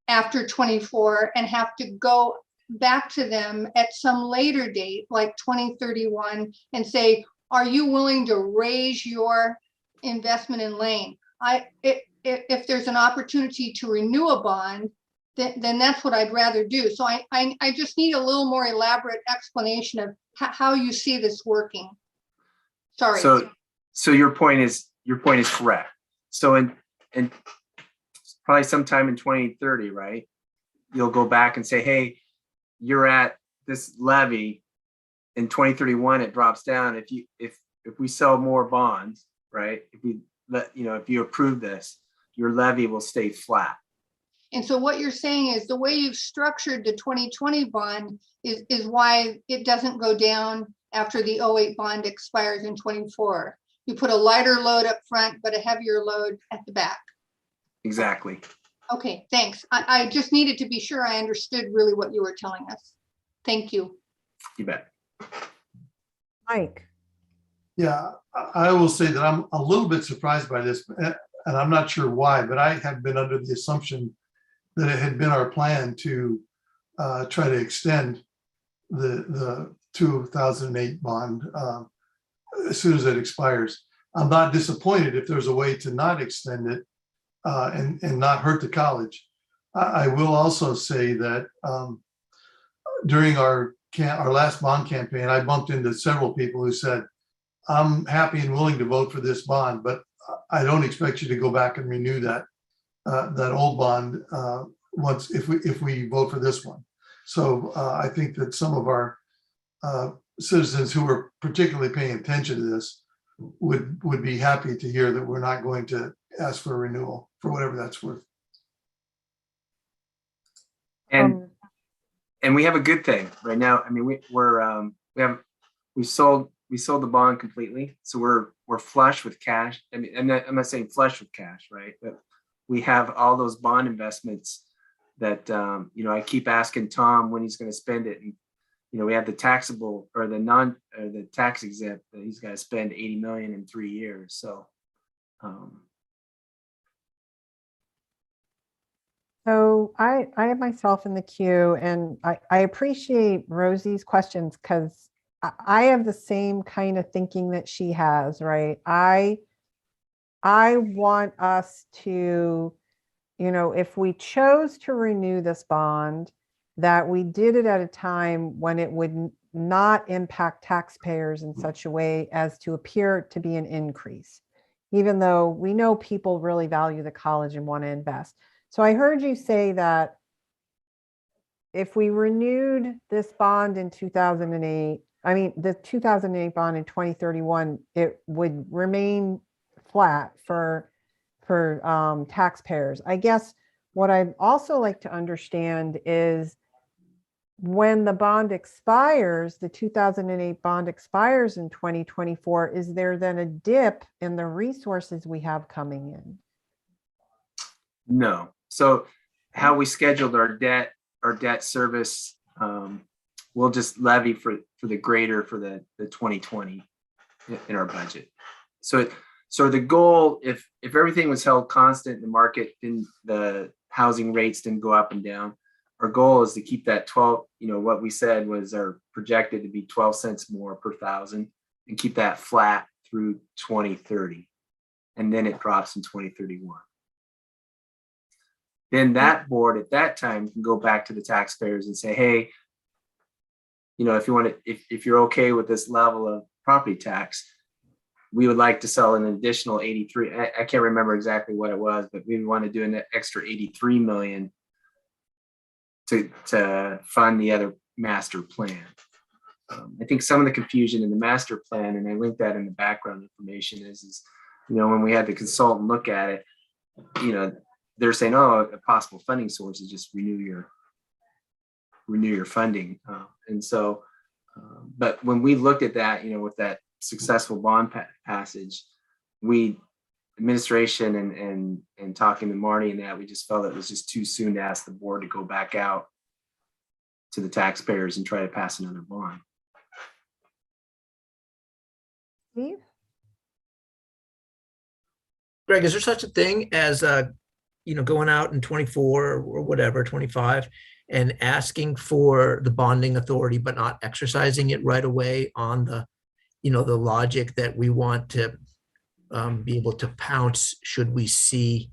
after 24 and have to go back to them at some later date, like 2031, and say, are you willing to raise your investment in Lane? If there's an opportunity to renew a bond, then that's what I'd rather do. So I just need a little more elaborate explanation of how you see this working. Sorry. So your point is correct. So in probably sometime in 2030, right? You'll go back and say, hey, you're at this levy. In 2031, it drops down. If we sell more bonds, right? If you approve this, your levy will stay flat. And so what you're saying is the way you've structured the 2020 bond is why it doesn't go down after the 08 bond expires in 24. You put a lighter load up front, but a heavier load at the back. Exactly. Okay, thanks. I just needed to be sure I understood really what you were telling us. Thank you. You bet. Mike? Yeah, I will say that I'm a little bit surprised by this, and I'm not sure why, but I have been under the assumption that it had been our plan to try to extend the 2008 bond as soon as it expires. I'm not disappointed if there's a way to not extend it and not hurt the college. I will also say that during our last bond campaign, I bumped into several people who said, I'm happy and willing to vote for this bond, but I don't expect you to go back and renew that old bond if we vote for this one. So I think that some of our citizens who are particularly paying attention to this would be happy to hear that we're not going to ask for a renewal for whatever that's worth. And we have a good thing right now. I mean, we sold the bond completely, so we're flush with cash. I mean, I'm not saying flush with cash, right? But we have all those bond investments that I keep asking Tom when he's going to spend it, and we have the taxable or the tax exempt that he's got to spend 80 million in 3 years. So. So I have myself in the queue, and I appreciate Rosie's questions because I have the same kind of thinking that she has, right? I want us to, if we chose to renew this bond, that we did it at a time when it would not impact taxpayers in such a way as to appear to be an increase, even though we know people really value the college and want to invest. So I heard you say that if we renewed this bond in 2008, the 2008 bond in 2031, it would remain flat for taxpayers. I guess what I'd also like to understand is when the bond expires, the 2008 bond expires in 2024, is there then a dip in the resources we have coming in? No. So how we scheduled our debt service, we'll just levy for the greater for the 2020 in our budget. So the goal, if everything was held constant, the market didn't, the housing rates didn't go up and down, our goal is to keep that 12, what we said was our projected to be 12 cents more per thousand, and keep that flat through 2030. And then it drops in 2031. Then that board at that time can go back to the taxpayers and say, hey, if you want to, if you're okay with this level of property tax, we would like to sell an additional 83. I can't remember exactly what it was, but we want to do an extra 83 million to fund the other master plan. I think some of the confusion in the master plan, and I linked that in the background information, is when we had the consultant look at it, they're saying, oh, a possible funding source is just renew your funding. And so, but when we looked at that, with that successful bond passage, administration and talking to Marty and that, we just felt it was just too soon to ask the board to go back out to the taxpayers and try to pass another bond. Steve? Greg, is there such a thing as going out in 24 or whatever, 25, and asking for the bonding authority, but not exercising it right away on the logic that we want to be able to pounce should we see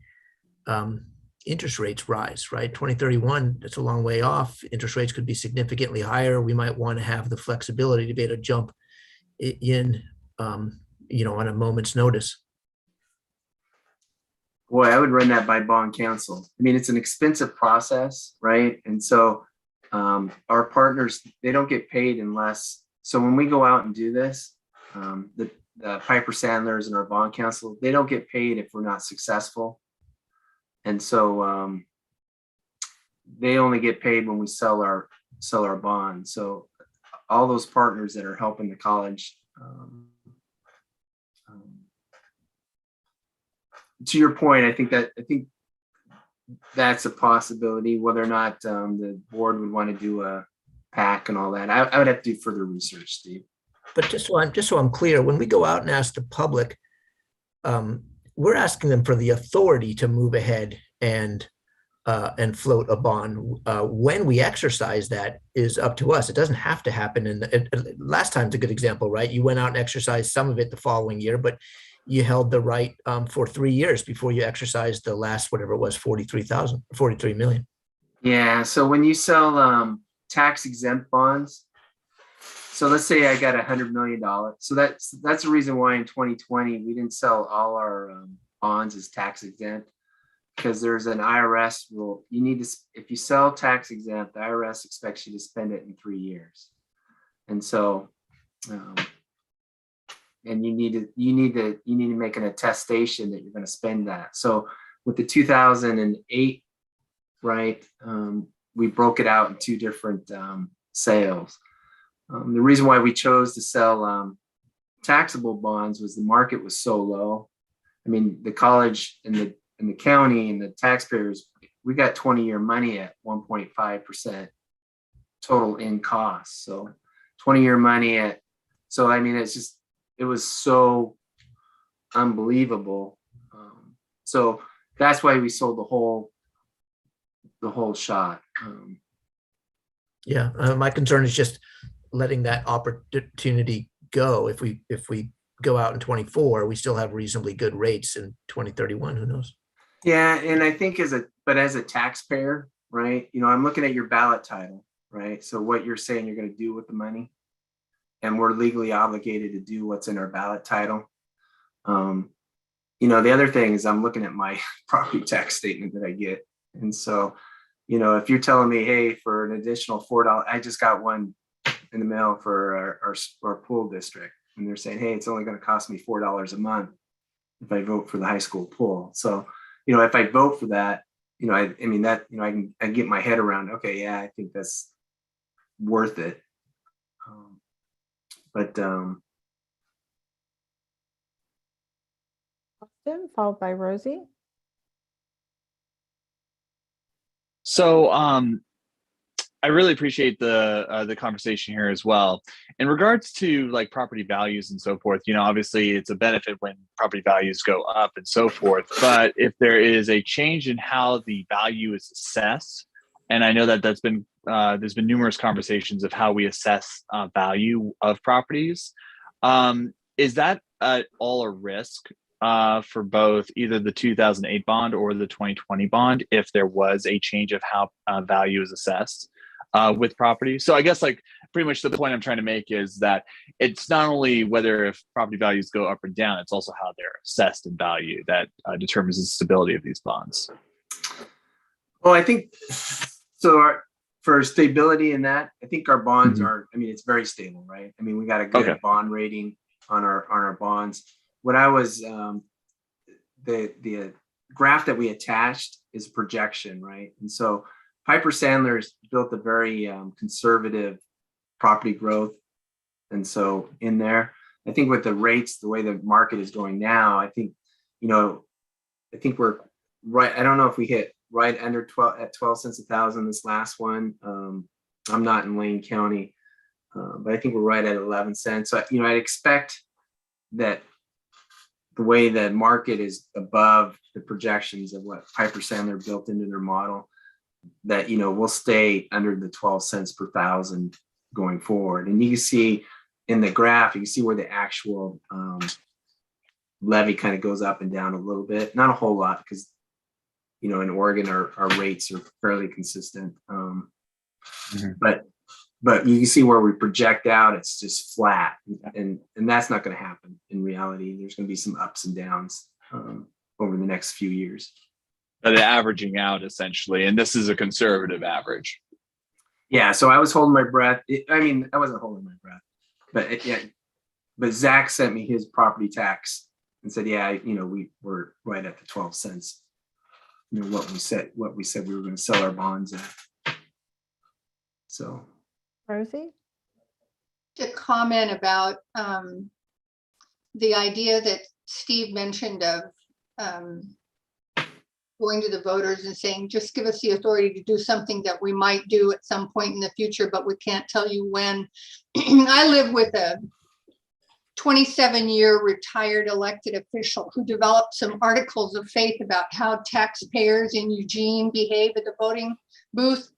interest rates rise, right? 2031, that's a long way off. Interest rates could be significantly higher. We might want to have the flexibility to be able to jump in, on a moment's notice. Boy, I would run that by bond counsel. I mean, it's an expensive process, right? And so our partners, they don't get paid unless, so when we go out and do this, the Piper Sandlers and our bond counsel, they don't get paid if we're not successful. And so they only get paid when we sell our bond. So all those partners that are helping the college, to your point, I think that's a possibility. Whether or not the board would want to do a PAC and all that, I would have to do further research, Steve. But just so I'm clear, when we go out and ask the public, we're asking them for the authority to move ahead and float a bond. When we exercise that is up to us. It doesn't have to happen. Last time's a good example, right? You went out and exercised some of it the following year, but you held the right for 3 years before you exercised the last, whatever it was, 43 million. Yeah. So when you sell tax exempt bonds, so let's say I got $100 million. So that's the reason why in 2020 we didn't sell all our bonds as tax exempt, because there's an IRS rule. You need to, if you sell tax exempt, the IRS expects you to spend it in 3 years, and so and you need to make an attestation that you're going to spend that. So with the 2008, right, we broke it out in 2 different sales. The reason why we chose to sell taxable bonds was the market was so low. I mean, the college and the county and the taxpayers, we got 20-year money at 1.5% total in cost. So 20-year money at, so I mean, it was so unbelievable. So that's why we sold the whole shot. Yeah, my concern is just letting that opportunity go. If we go out in 24, we still have reasonably good rates in 2031. Who knows? Yeah, and I think as a taxpayer, right? I'm looking at your ballot title, right? So what you're saying you're going to do with the money, and we're legally obligated to do what's in our ballot title. The other thing is I'm looking at my property tax statement that I get, and so if you're telling me, hey, for an additional $4, I just got one in the mail for our pool district, and they're saying, hey, it's only going to cost me $4 a month if I vote for the high school pool. So if I vote for that, I can get my head around, okay, yeah, I think that's worth it. But Austin, followed by Rosie. So I really appreciate the conversation here as well. In regards to like property values and so forth, you know, obviously it's a benefit when property values go up and so forth. But if there is a change in how the value is assessed, and I know that there's been numerous conversations of how we assess value of properties, is that at all a risk for both either the 2008 bond or the 2020 bond if there was a change of how value is assessed with property? So I guess like pretty much the point I'm trying to make is that it's not only whether if property values go up or down, it's also how they're assessed and valued that determines the stability of these bonds. well, I think so. For stability in that, I think our bonds are, I mean, it's very stable, right? I mean, we got a good bond rating on our bonds. What I was, the graph that we attached is projection, right? And so Piper Sandler's built a very conservative property growth. And so in there, I think with the rates, the way the market is going now, I think, you know, I think we're right. I don't know if we hit right under 12 cents a thousand this last one. I'm not in Lane County, but I think we're right at 11 cents. So, you know, I'd expect that the way the market is above the projections of what Piper Sandler built into their model, that, you know, we'll stay under the 12 cents per thousand going forward. And you can see in the graph, you can see where the actual levy kind of goes up and down a little bit, not a whole lot, because, you know, in Oregon, our rates are fairly consistent. But you can see where we project out, it's just flat. And that's not going to happen in reality. There's going to be some ups and downs over the next few years. The averaging out essentially, and this is a conservative average. Yeah, so I was holding my breath. I mean, I wasn't holding my breath, but Zach sent me his property tax and said, yeah, you know, we were right at the 12 cents. You know, what we said we were going to sell our bonds at. So, Rosie? To comment about the idea that Steve mentioned of going to the voters and saying, just give us the authority to do something that we might do at some point in the future, but we can't tell you when. I live with a 27-year retired elected official who developed some articles of faith about how taxpayers in Eugene behave at the voting booth.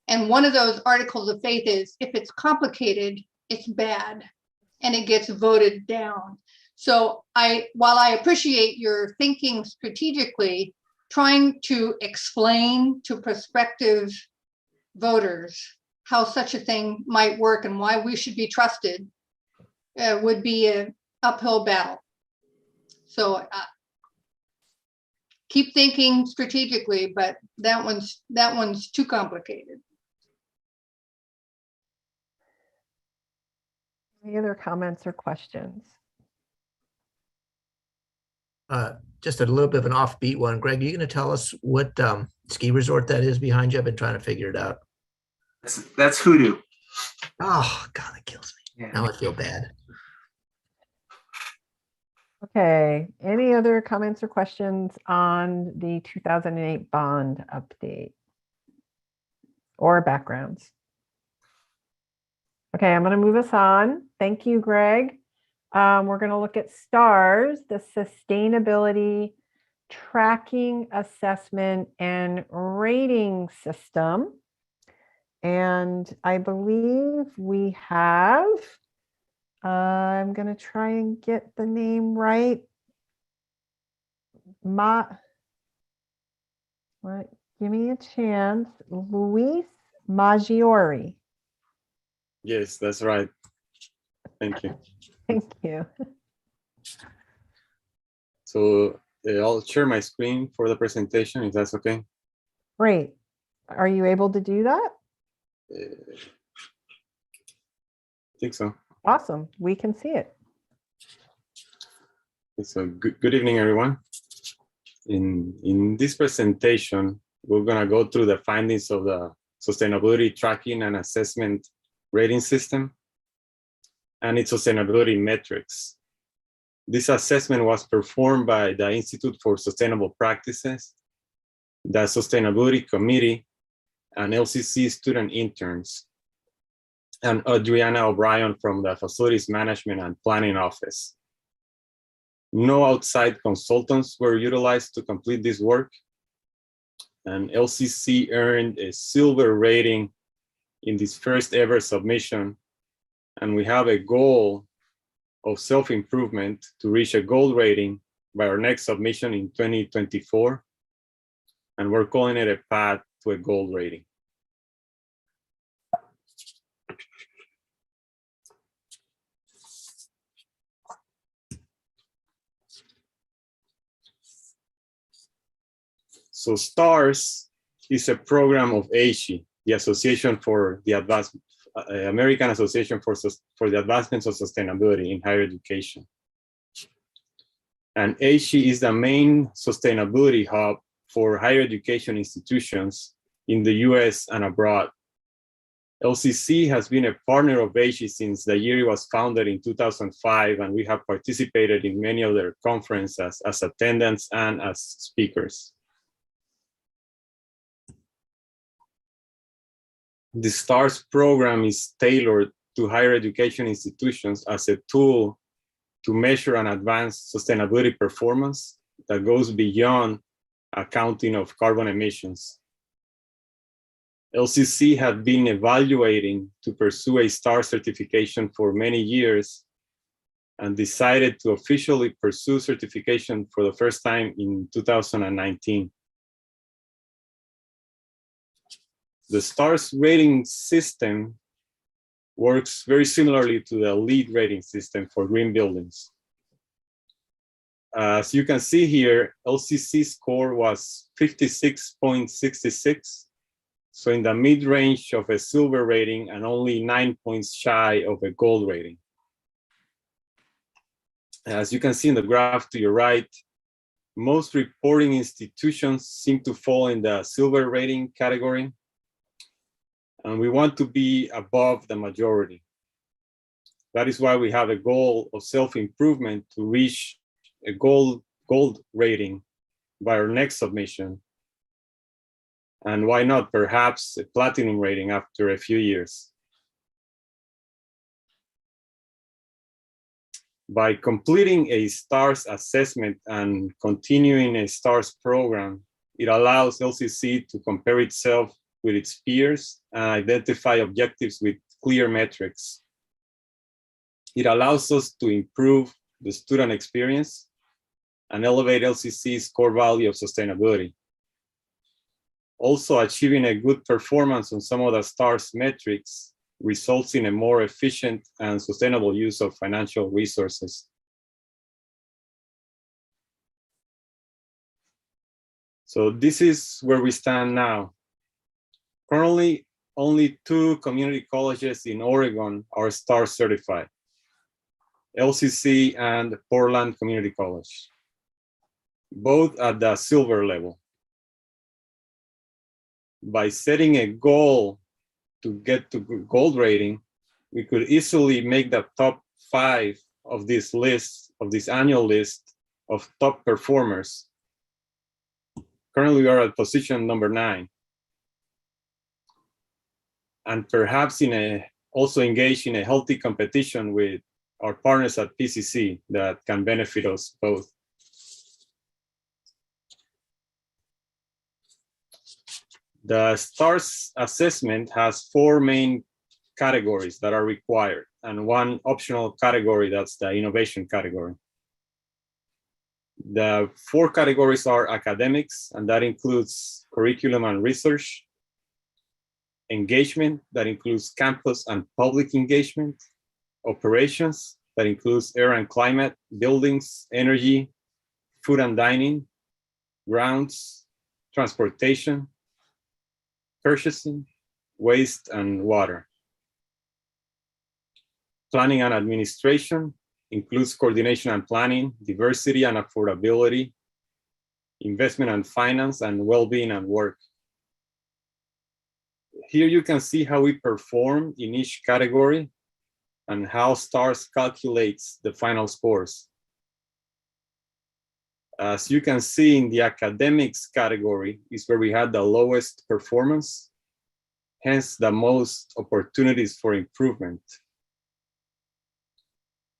And one of those articles of faith is, if it's complicated, it's bad, and it gets voted down. So while I appreciate your thinking strategically, trying to explain to prospective voters how such a thing might work and why we should be trusted would be an uphill battle. So keep thinking strategically, but that one's too complicated. Any other comments or questions? Just a little bit of an offbeat one. Greg, are you going to tell us what ski resort that is behind you? I've been trying to figure it out. That's Hoodoo. Oh, God, that kills me. Yeah. Now I feel bad. Okay, any other comments or questions on the 2008 bond update or backgrounds? Okay, I'm going to move us on. Thank you, Greg. We're going to look at STARS, the Sustainability Tracking, Assessment, and Rating System. And I believe we have, I'm going to try and get the name right. Give me a chance. Luis Maggiore. Yes, that's right. Thank you. Thank you. So I'll share my screen for the presentation, if that's okay. Great. Are you able to do that? I think so. Awesome. We can see it. So good evening, everyone. In this presentation, we're going to go through the findings of the sustainability tracking and assessment rating system, and its sustainability metrics. This assessment was performed by the Institute for Sustainable Practices, the Sustainability Committee, and LCC student interns, and Adriana O'Brien from the Facilities Management and Planning Office. No outside consultants were utilized to complete this work, and LCC earned a silver rating in this first ever submission, and we have a goal of self-improvement to reach a gold rating by our next submission in 2024, and we're calling it a path to a gold rating. So STARS is a program of ASHE, the Association for the American Association for the Advancement of Sustainability in Higher Education. And ASHE is the main sustainability hub for higher education institutions in the US and abroad. LCC has been a partner of ASHE since the year it was founded in 2005, and we have participated in many of their conferences as attendants and as speakers. The STARS program is tailored to higher education institutions as a tool to measure and advance sustainability performance that goes beyond accounting of carbon emissions. LCC had been evaluating to pursue a STAR certification for many years and decided to officially pursue certification for the first time in 2019. The STARS rating system works very similarly to the LEED rating system for green buildings. As you can see here, LCC score was 56.66, so in the mid-range of a silver rating and only 9 points shy of a gold rating. As you can see in the graph to your right, most reporting institutions seem to fall in the silver rating category, and we want to be above the majority. That is why we have a goal of self-improvement to reach a gold rating by our next submission. And why not perhaps a platinum rating after a few years. By completing a STARS assessment and continuing a STARS program, it allows LCC to compare itself with its peers and identify objectives with clear metrics. It allows us to improve the student experience and elevate LCC's core value of sustainability. Also, achieving a good performance on some of the STARS metrics results in a more efficient and sustainable use of financial resources. So this is where we stand now. Currently, only 2 community colleges in Oregon are STARS certified, LCC and Portland Community College, both at the silver level. By setting a goal to get to gold rating, we could easily make the top 5 of this list, of this annual list of top performers. Currently, we are at position number 9. And perhaps also engage in a healthy competition with our partners at PCC that can benefit us both. The STARS assessment has 4 main categories that are required and 1 optional category, that's the innovation category. The 4 categories are academics, and that includes curriculum and research. Engagement, that includes campus and public engagement. Operations, that includes air and climate, buildings, energy, food and dining, grounds, transportation, purchasing, waste, and water. Planning and administration includes coordination and planning, diversity and affordability, investment and finance, and well-being and work. Here you can see how we perform in each category and how STARS calculates the final scores. As you can see in the academics category is where we had the lowest performance, hence the most opportunities for improvement.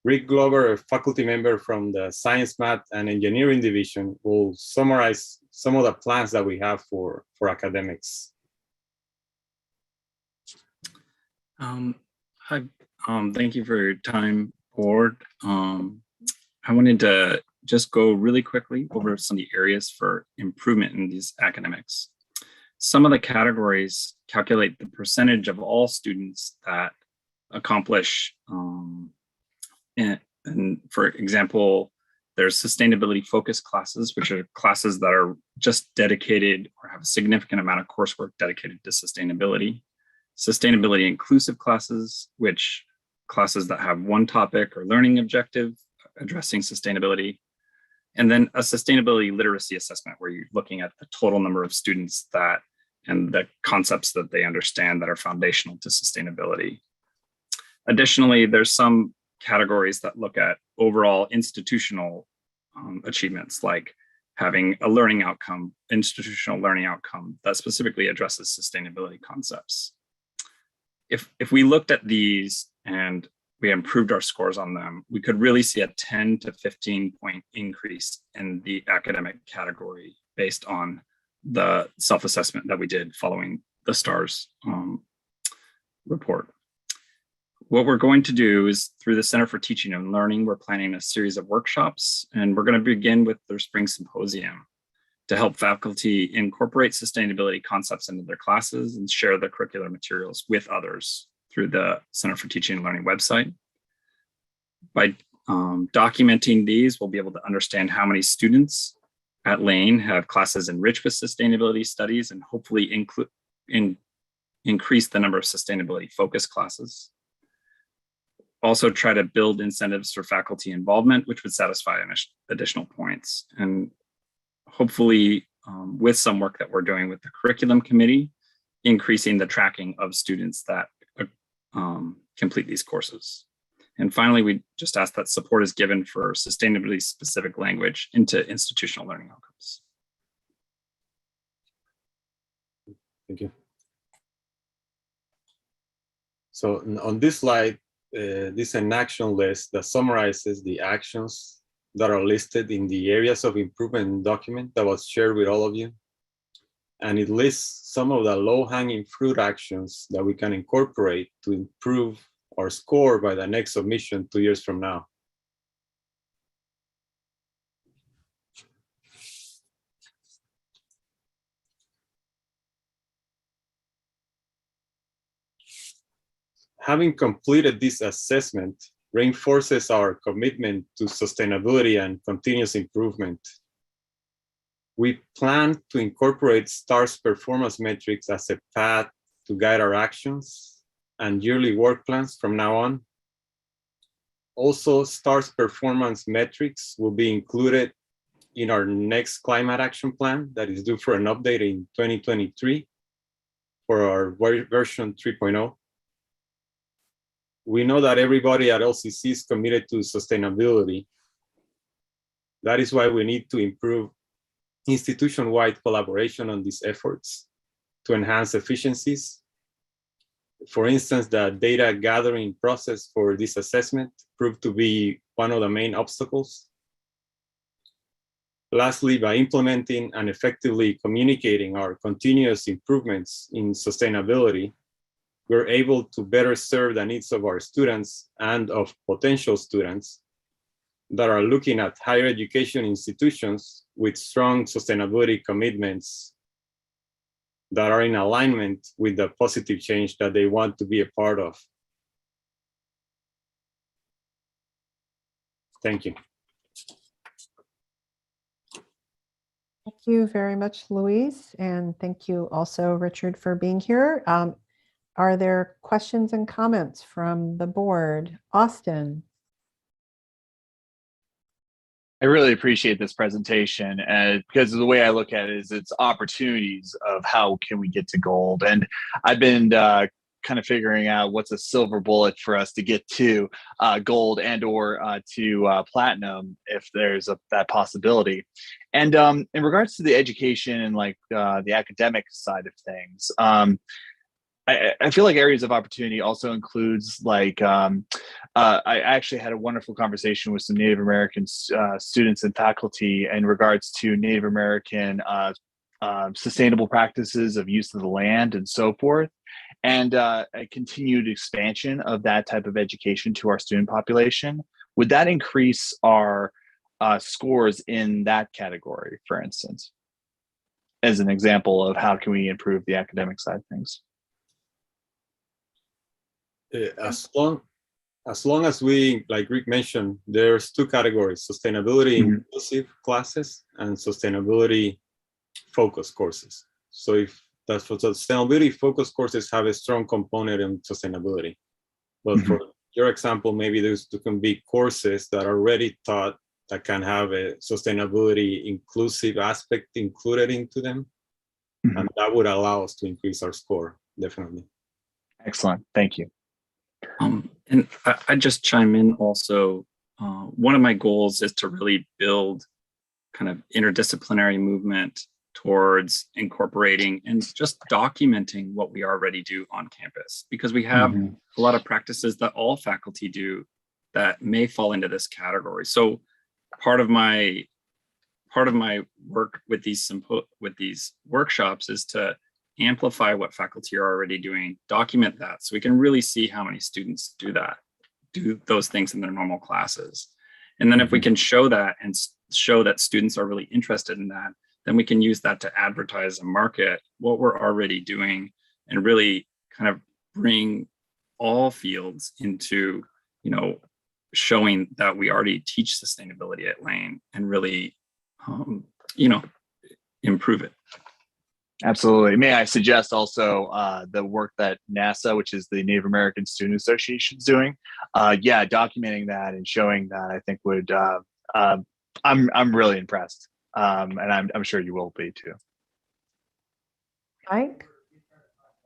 Rick Glover, a faculty member from the Science, Math, and Engineering Division, will summarize some of the plans that we have for academics. Hi, thank you for your time, board. I wanted to just go really quickly over some of the areas for improvement in these academics. Some of the categories calculate the percentage of all students that accomplish, and for example, there's sustainability focused classes, which are classes that are just dedicated or have a significant amount of coursework dedicated to sustainability. Sustainability inclusive classes, which classes that have one topic or learning objective addressing sustainability. And then a sustainability literacy assessment where you're looking at the total number of students that and the concepts that they understand that are foundational to sustainability. Additionally, there's some categories that look at overall institutional achievements, like having a learning outcome, institutional learning outcome that specifically addresses sustainability concepts. If we looked at these and we improved our scores on them, we could really see a 10 to 15 point increase in the academic category based on the self-assessment that we did following the STARS report. What we're going to do is through the Center for Teaching and Learning, we're planning a series of workshops, and we're going to begin with their spring symposium to help faculty incorporate sustainability concepts into their classes and share the curricular materials with others through the Center for Teaching and Learning website. By documenting these, we'll be able to understand how many students at Lane have classes enriched with sustainability studies and hopefully increase the number of sustainability focused classes. Also try to build incentives for faculty involvement, which would satisfy additional points. And hopefully with some work that we're doing with the curriculum committee, increasing the tracking of students that complete these courses. And finally, we just ask that support is given for sustainability specific language into institutional learning outcomes. Thank you. So on this slide, this is an action list that summarizes the actions that are listed in the areas of improvement document that was shared with all of you. And it lists some of the low-hanging fruit actions that we can incorporate to improve our score by the next submission 2 years from now. Having completed this assessment reinforces our commitment to sustainability and continuous improvement. We plan to incorporate STARS performance metrics as a path to guide our actions and yearly work plans from now on. Also, STARS performance metrics will be included in our next climate action plan that is due for an update in 2023 for our version 3.0. We know that everybody at LCC is committed to sustainability. That is why we need to improve institution-wide collaboration on these efforts to enhance efficiencies. For instance, the data gathering process for this assessment proved to be one of the main obstacles. Lastly, by implementing and effectively communicating our continuous improvements in sustainability, we're able to better serve the needs of our students and of potential students that are looking at higher education institutions with strong sustainability commitments that are in alignment with the positive change that they want to be a part of. Thank you. Thank you very much, Luis. And thank you also, Richard, for being here. Are there questions and comments from the board? Austin? I really appreciate this presentation, because the way I look at it is it's opportunities of how can we get to gold. And I've been kind of figuring out what's a silver bullet for us to get to gold and or to platinum if there's that possibility. And in regards to the education and like the academic side of things, I feel like areas of opportunity also includes like I actually had a wonderful conversation with some Native American students and faculty in regards to Native American sustainable practices of use of the land and so forth, and a continued expansion of that type of education to our student population. Would that increase our scores in that category, for instance, as an example of how can we improve the academic side of things? As long as we, like Rick mentioned, there's two categories: sustainability inclusive classes and sustainability focused courses. So if that's for sustainability focused courses have a strong component in sustainability. But for your example, maybe there can be courses that are already taught that can have a sustainability inclusive aspect included into them. And that would allow us to increase our score, definitely. Excellent, thank you. And I just chime in also. One of my goals is to really build kind of interdisciplinary movement towards incorporating and just documenting what we already do on campus, because we have a lot of practices that all faculty do that may fall into this category. So part of my work with these workshops is to amplify what faculty are already doing, document that, so we can really see how many students do those things in their normal classes. And then if we can show that and show that students are really interested in that, then we can use that to advertise and market what we're already doing and really kind of bring all fields into, showing that we already teach sustainability at Lane and really, improve it. Absolutely. May I suggest also the work that NASA, which is the Native American Student Association, is doing? Documenting that and showing that, I think would. I'm really impressed, and I'm sure you will be too. Mike?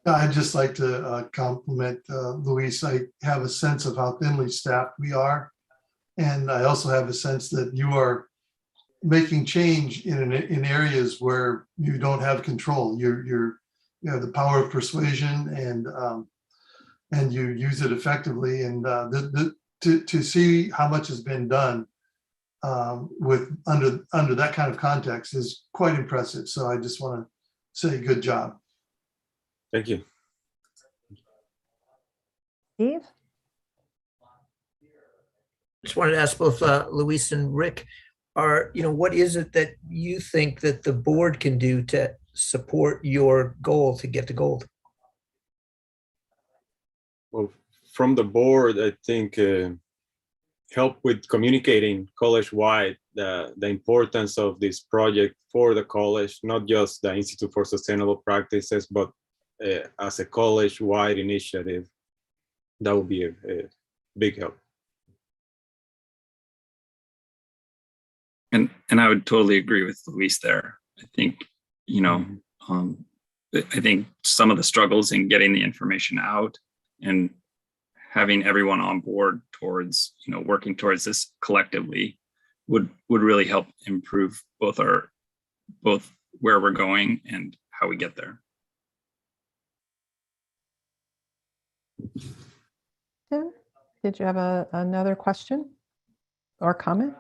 I'd just like to compliment Luis. I have a sense of how thinly staffed we are, and I also have a sense that you are making change in areas where you don't have control. You have the power of persuasion, and you use it effectively. And to see how much has been done with under that kind of context is quite impressive. So I just want to say good job. Thank you. Steve? Just wanted to ask both Luis and Rick, what is it that you think that the board can do to support your goal to get to gold? Well, from the board, I think help with communicating college-wide the importance of this project for the college, not just the Institute for Sustainable Practices, but as a college-wide initiative. That would be a big help. And I would totally agree with Luis there. I think, I think some of the struggles in getting the information out and having everyone on board towards, working towards this collectively would really help improve both where we're going and how we get there. Tim, did you have another question or comment?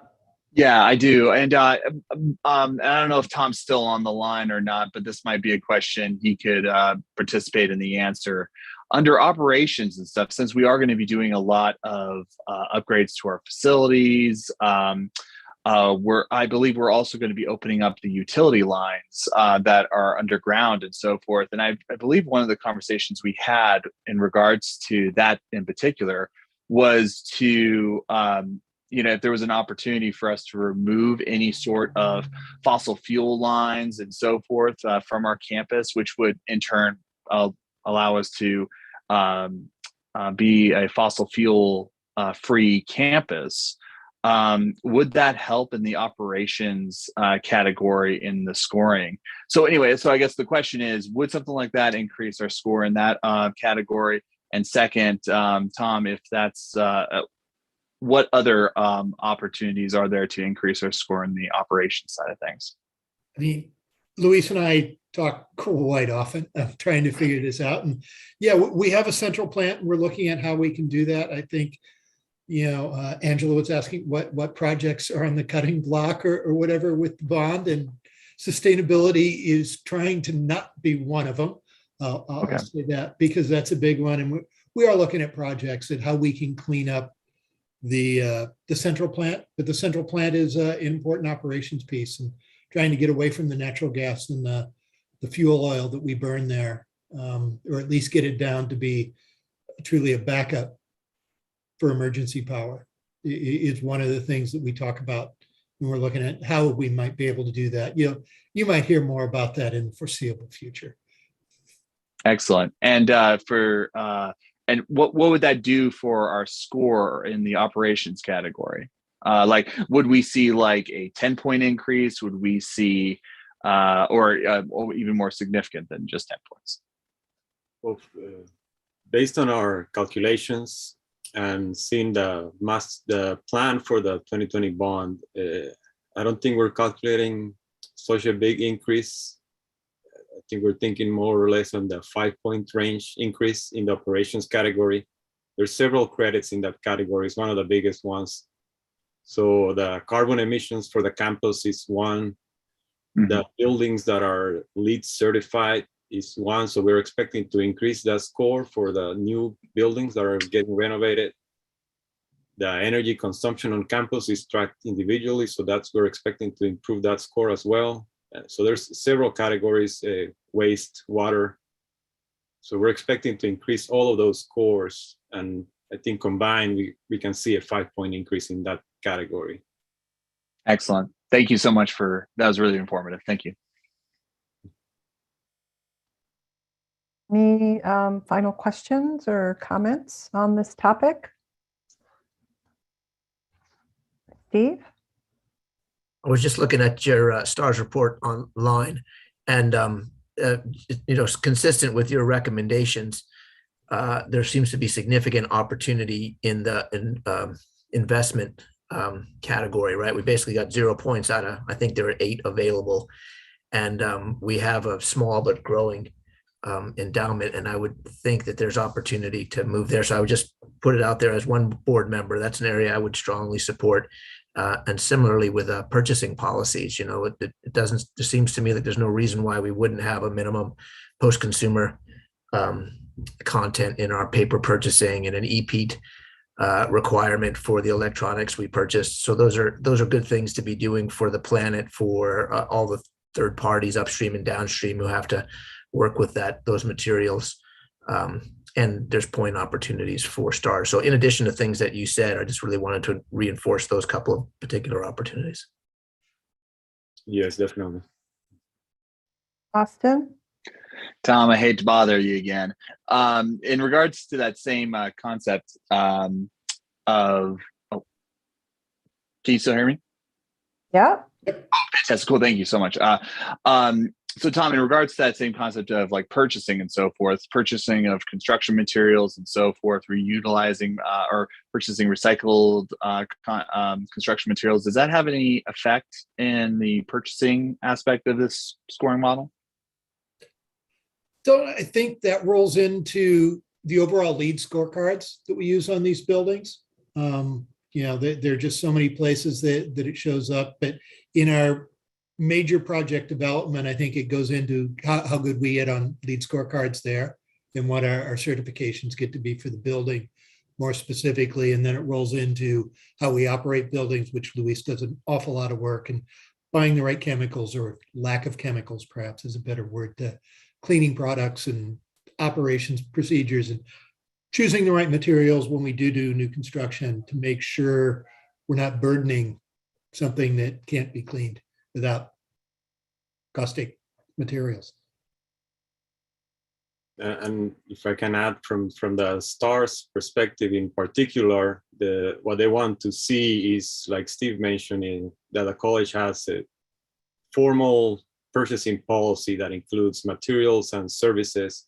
Yeah, I do. And I don't know if Tom's still on the line or not, but this might be a question he could participate in the answer. Under operations and stuff, since we are going to be doing a lot of upgrades to our facilities, I believe we're also going to be opening up the utility lines that are underground and so forth. And I believe one of the conversations we had in regards to that in particular was to if there was an opportunity for us to remove any sort of fossil fuel lines and so forth from our campus, which would in turn allow us to be a fossil fuel free campus. would that help in the operations category in the scoring? So anyway, so I guess the question is, would something like that increase our score in that category? And second, Tom, if that's what other opportunities are there to increase our score in the operations side of things? I mean, Luis and I talk quite often of trying to figure this out. And yeah, we have a central plant and we're looking at how we can do that. I think, Angela was asking what projects are on the cutting block or whatever with the bond, and sustainability is trying to not be one of them. I'll say that because that's a big one. And we are looking at projects and how we can clean up the central plant, but the central plant is an important operations piece, and trying to get away from the natural gas and the fuel oil that we burn there, or at least get it down to be truly a backup for emergency power. It's one of the things that we talk about when we're looking at how we might be able to do that. You might hear more about that in the foreseeable future. Excellent. And and what would that do for our score in the operations category? Like, would we see like a 10-point increase? Would we see, or even more significant than just 10 points? Well, based on our calculations and seeing the plan for the 2020 bond, I don't think we're calculating such a big increase. I think we're thinking more or less on the 5-point range increase in the operations category. There's several credits in that category. It's one of the biggest ones. So the carbon emissions for the campus is one. Mm-hmm. The buildings that are LEED certified is one. So we're expecting to increase that score for the new buildings that are getting renovated. The energy consumption on campus is tracked individually. So we're expecting to improve that score as well. So there's several categories, waste, water. So we're expecting to increase all of those scores. And I think combined, we can see a 5-point increase in that category. Excellent. Thank you so much that was really informative. Thank you. Any final questions or comments on this topic? Steve? I was just looking at your STARS report online, and consistent with your recommendations, there seems to be significant opportunity in the investment category, right? We basically got 0 points out of, I think there are 8 available, and we have a small but growing endowment, and I would think that there's opportunity to move there. So I would just put it out there as one board member. That's an area I would strongly support. And similarly with purchasing policies, it seems to me that there's no reason why we wouldn't have a minimum post-consumer content in our paper purchasing and an EPEAT requirement for the electronics we purchased. So those are good things to be doing for the planet, for all the third parties upstream and downstream who have to work with those materials. And there's point opportunities for STARS. So in addition to things that you said, I just really wanted to reinforce those couple of particular opportunities. Yes, definitely. Austin? Tom, I hate to bother you again. In regards to that same concept can you still hear me? Yeah. Oh, fantastic. Cool. Thank you so much. So Tom, in regards to that same concept of like purchasing and so forth, purchasing of construction materials and so forth, reutilizing or purchasing recycled construction materials, does that have any effect in the purchasing aspect of this scoring model? So I think that rolls into the overall LEED scorecards that we use on these buildings. There are just so many places that it shows up, but in our major project development, I think it goes into how good we get on LEED scorecards there and what our certifications get to be for the building more specifically. And then it rolls into how we operate buildings, which Luis does an awful lot of work, and buying the right chemicals, or lack of chemicals perhaps is a better word, to cleaning products and operations procedures, and choosing the right materials when we do new construction to make sure we're not burdening something that can't be cleaned without caustic materials. And if I can add from the STARS perspective in particular, what they want to see is, like Steve mentioned, that the college has a formal purchasing policy that includes materials and services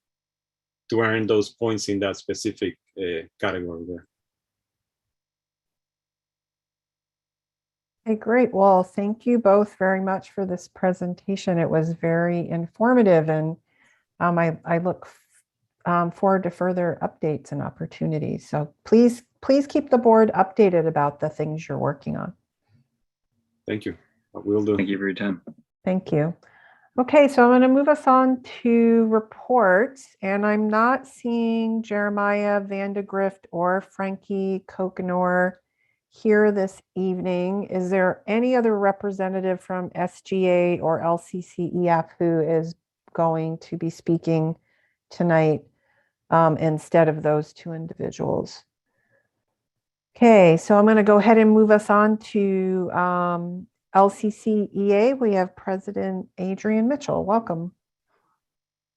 to earn those points in that specific category there. Okay, great. Well, thank you both very much for this presentation. It was very informative, and I look forward to further updates and opportunities. So please keep the board updated about the things you're working on. Thank you. We'll do. Thank you for your time. Thank you. Okay, so I'm going to move us on to reports, and I'm not seeing Jeremiah Vandegrift or Frankie Kokenor here this evening. Is there any other representative from SGA or LCCEF who is going to be speaking tonight instead of those two individuals? Okay, so I'm going to go ahead and move us on to LCCEA. We have President Adrienne Mitchell. Welcome.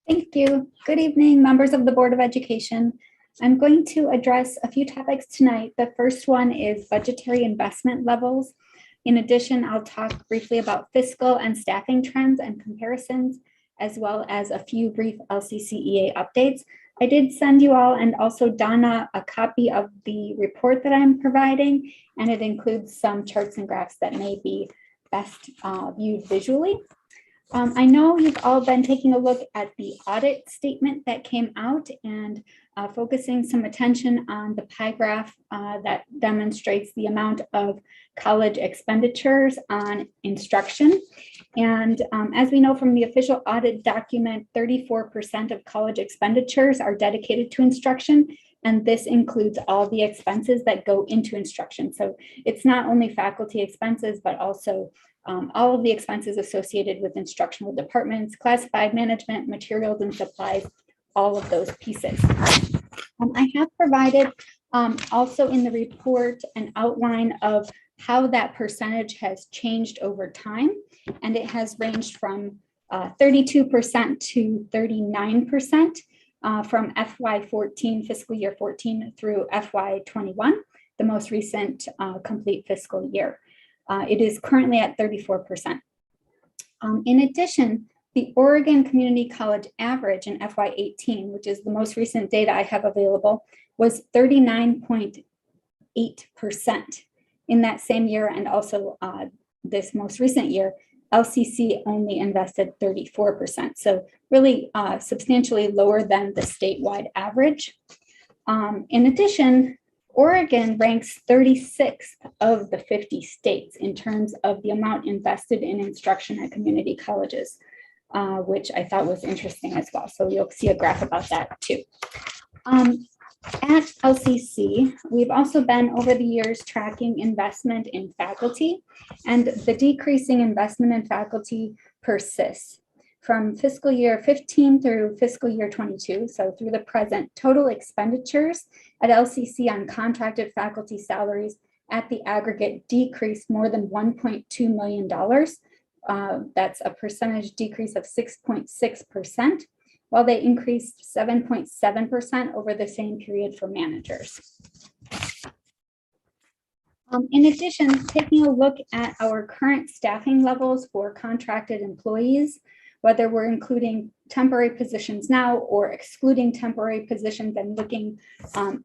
Thank you. Good evening, members of the Board of Education. I'm going to address a few topics tonight. The first one is budgetary investment levels. In addition, I'll talk briefly about fiscal and staffing trends and comparisons, as well as a few brief LCCEA updates. I did send you all and also Donna a copy of the report that I'm providing, and it includes some charts and graphs that may be best viewed visually. I know you've all been taking a look at the audit statement that came out and focusing some attention on the pie graph that demonstrates the amount of college expenditures on instruction. And as we know from the official audit document, 34% of college expenditures are dedicated to instruction. And this includes all the expenses that go into instruction. So it's not only faculty expenses, but also all of the expenses associated with instructional departments, classified management, materials and supplies, all of those pieces. I have provided also in the report an outline of how that percentage has changed over time. And it has ranged from 32% to 39% from FY14, fiscal year 14 through FY21, the most recent complete fiscal year. It is currently at 34%. In addition, the Oregon Community College average in FY18, which is the most recent data I have available, was 39.8% in that same year. And also this most recent year, LCC only invested 34%. So really substantially lower than the statewide average. In addition, Oregon ranks 36th of the 50 states in terms of the amount invested in instruction at community colleges, which I thought was interesting as well. So you'll see a graph about that too. At LCC, we've also been over the years tracking investment in faculty, and the decreasing investment in faculty persists. From fiscal year 15 through fiscal year 22, so through the present, total expenditures at LCC on contracted faculty salaries at the aggregate decreased more than $1.2 million. That's a percentage decrease of 6.6%, while they increased 7.7% over the same period for managers. In addition, taking a look at our current staffing levels for contracted employees, whether we're including temporary positions now or excluding temporary positions and looking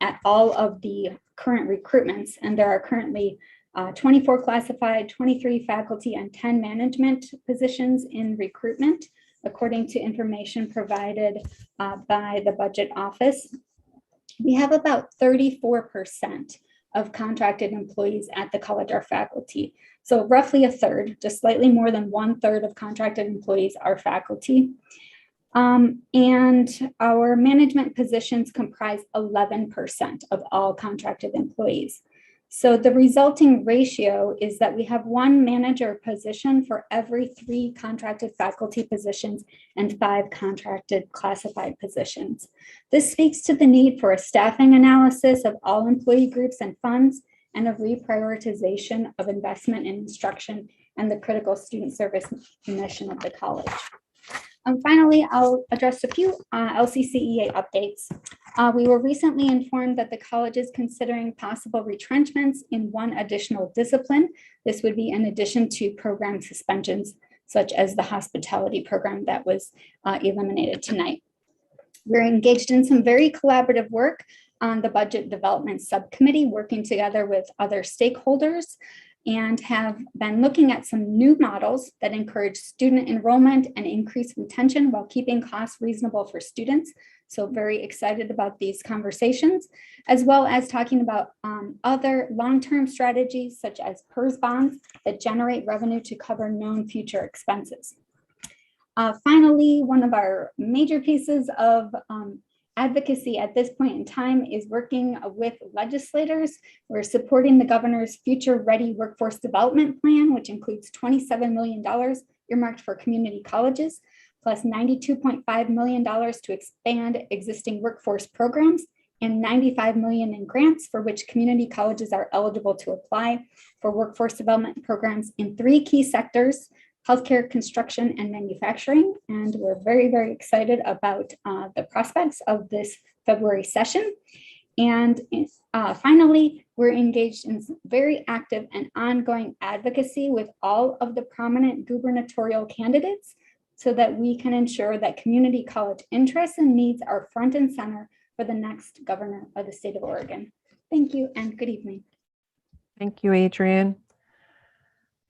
at all of the current recruitments, and there are currently 24 classified, 23 faculty, and 10 management positions in recruitment, according to information provided by the budget office. We have about 34% of contracted employees at the college are faculty. So roughly a third, just slightly more than 1/3 of contracted employees are faculty. And our management positions comprise 11% of all contracted employees. So the resulting ratio is that we have 1 manager position for every 3 contracted faculty positions and 5 contracted classified positions. This speaks to the need for a staffing analysis of all employee groups and funds and a reprioritization of investment in instruction and the critical student service mission of the college. Finally, I'll address a few LCCEA updates. We were recently informed that the college is considering possible retrenchments in one additional discipline. This would be in addition to program suspensions, such as the hospitality program that was eliminated tonight. We're engaged in some very collaborative work on the budget development subcommittee, working together with other stakeholders, and have been looking at some new models that encourage student enrollment and increase retention while keeping costs reasonable for students. So very excited about these conversations, as well as talking about other long-term strategies such as PERS bonds that generate revenue to cover known future expenses. Finally, one of our major pieces of advocacy at this point in time is working with legislators. We're supporting the governor's Future Ready Workforce Development Plan, which includes $27 million earmarked for community colleges, plus $92.5 million to expand existing workforce programs, and $95 million in grants for which community colleges are eligible to apply for workforce development programs in 3 key sectors: healthcare, construction, and manufacturing. And we're very, very excited about the prospects of this February session. And finally, we're engaged in very active and ongoing advocacy with all of the prominent gubernatorial candidates so that we can ensure that community college interests and needs are front and center for the next governor of the state of Oregon. Thank you and good evening. Thank you, Adrienne.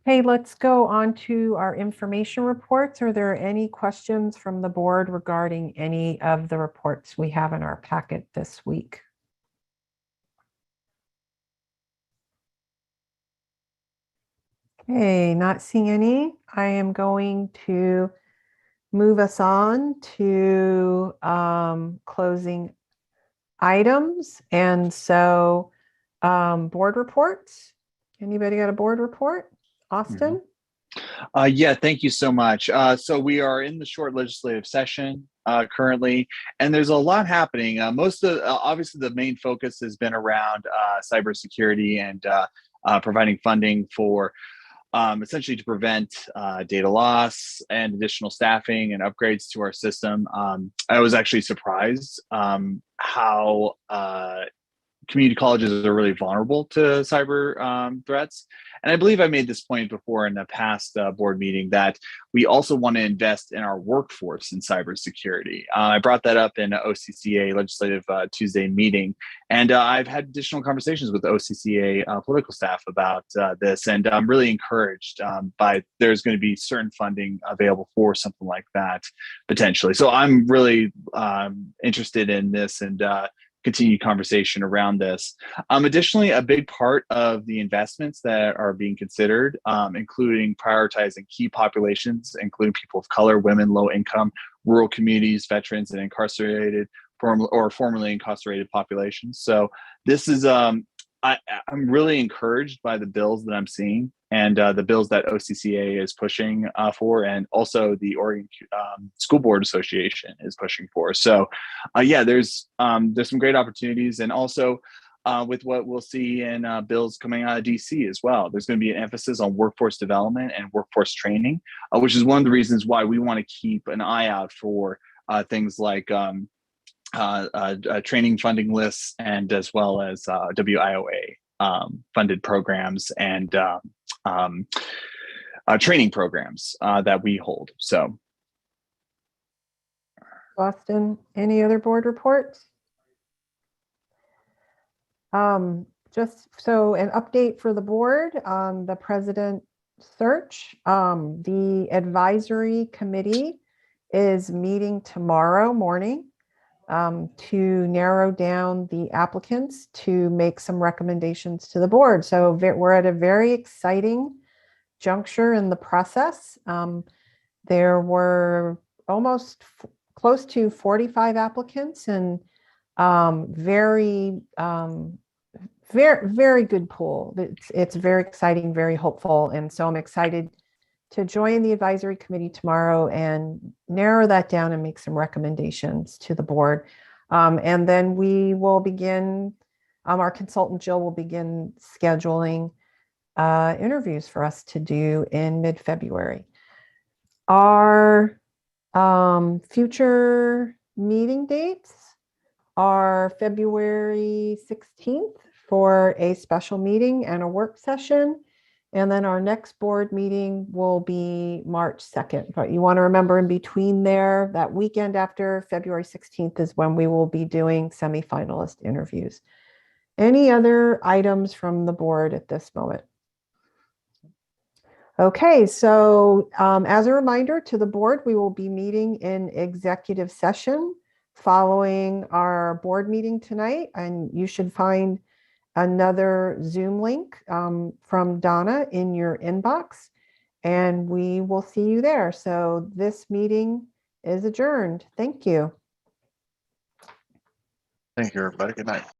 Hey, let's go on to our information reports. Are there any questions from the board regarding any of the reports we have in our packet this week? Okay, not seeing any. I am going to move us on to closing items. And so board reports. Anybody got a board report? Austin? Yeah, thank you so much. So we are in the short legislative session currently, and there's a lot happening. Most of obviously the main focus has been around cybersecurity and providing funding for essentially to prevent data loss and additional staffing and upgrades to our system. I was actually surprised how community colleges are really vulnerable to cyber threats. And I believe I made this point before in the past board meeting that we also want to invest in our workforce in cybersecurity. I brought that up in OCCA Legislative Tuesday meeting, and I've had additional conversations with the OCCA political staff about this, and I'm really encouraged by there's going to be certain funding available for something like that potentially. So I'm really interested in this and continued conversation around this. Additionally, a big part of the investments that are being considered, including prioritizing key populations, including people of color, women, low income, rural communities, veterans, and incarcerated or formerly incarcerated populations. So this is, I'm really encouraged by the bills that I'm seeing and the bills that OCCA is pushing for, and also the Oregon School Board Association is pushing for. So yeah, there's some great opportunities, and also with what we'll see in bills coming out of DC as well. There's going to be an emphasis on workforce development and workforce training, which is one of the reasons why we want to keep an eye out for things like training funding lists, and as well as WIOA funded programs and training programs that we hold. So, Austin, any other board reports? Just so an update for the board on the president search. The advisory committee is meeting tomorrow morning to narrow down the applicants to make some recommendations to the board. So we're at a very exciting juncture in the process. There were almost close to 45 applicants, and very good pool. It's very exciting, very hopeful. And so I'm excited to join the advisory committee tomorrow and narrow that down and make some recommendations to the board. And then we will begin, our consultant Jill will begin scheduling interviews for us to do in mid-February. Our Future meeting dates are February 16th for a special meeting and a work session. And then our next board meeting will be March 2nd. But you want to remember in between there, that weekend after February 16th is when we will be doing semifinalist interviews. Any other items from the board at this moment? Okay, so as a reminder to the board, we will be meeting in executive session following our board meeting tonight, and you should find another Zoom link from Donna in your inbox, and we will see you there. So this meeting is adjourned. Thank you. Thank you, everybody. Good night.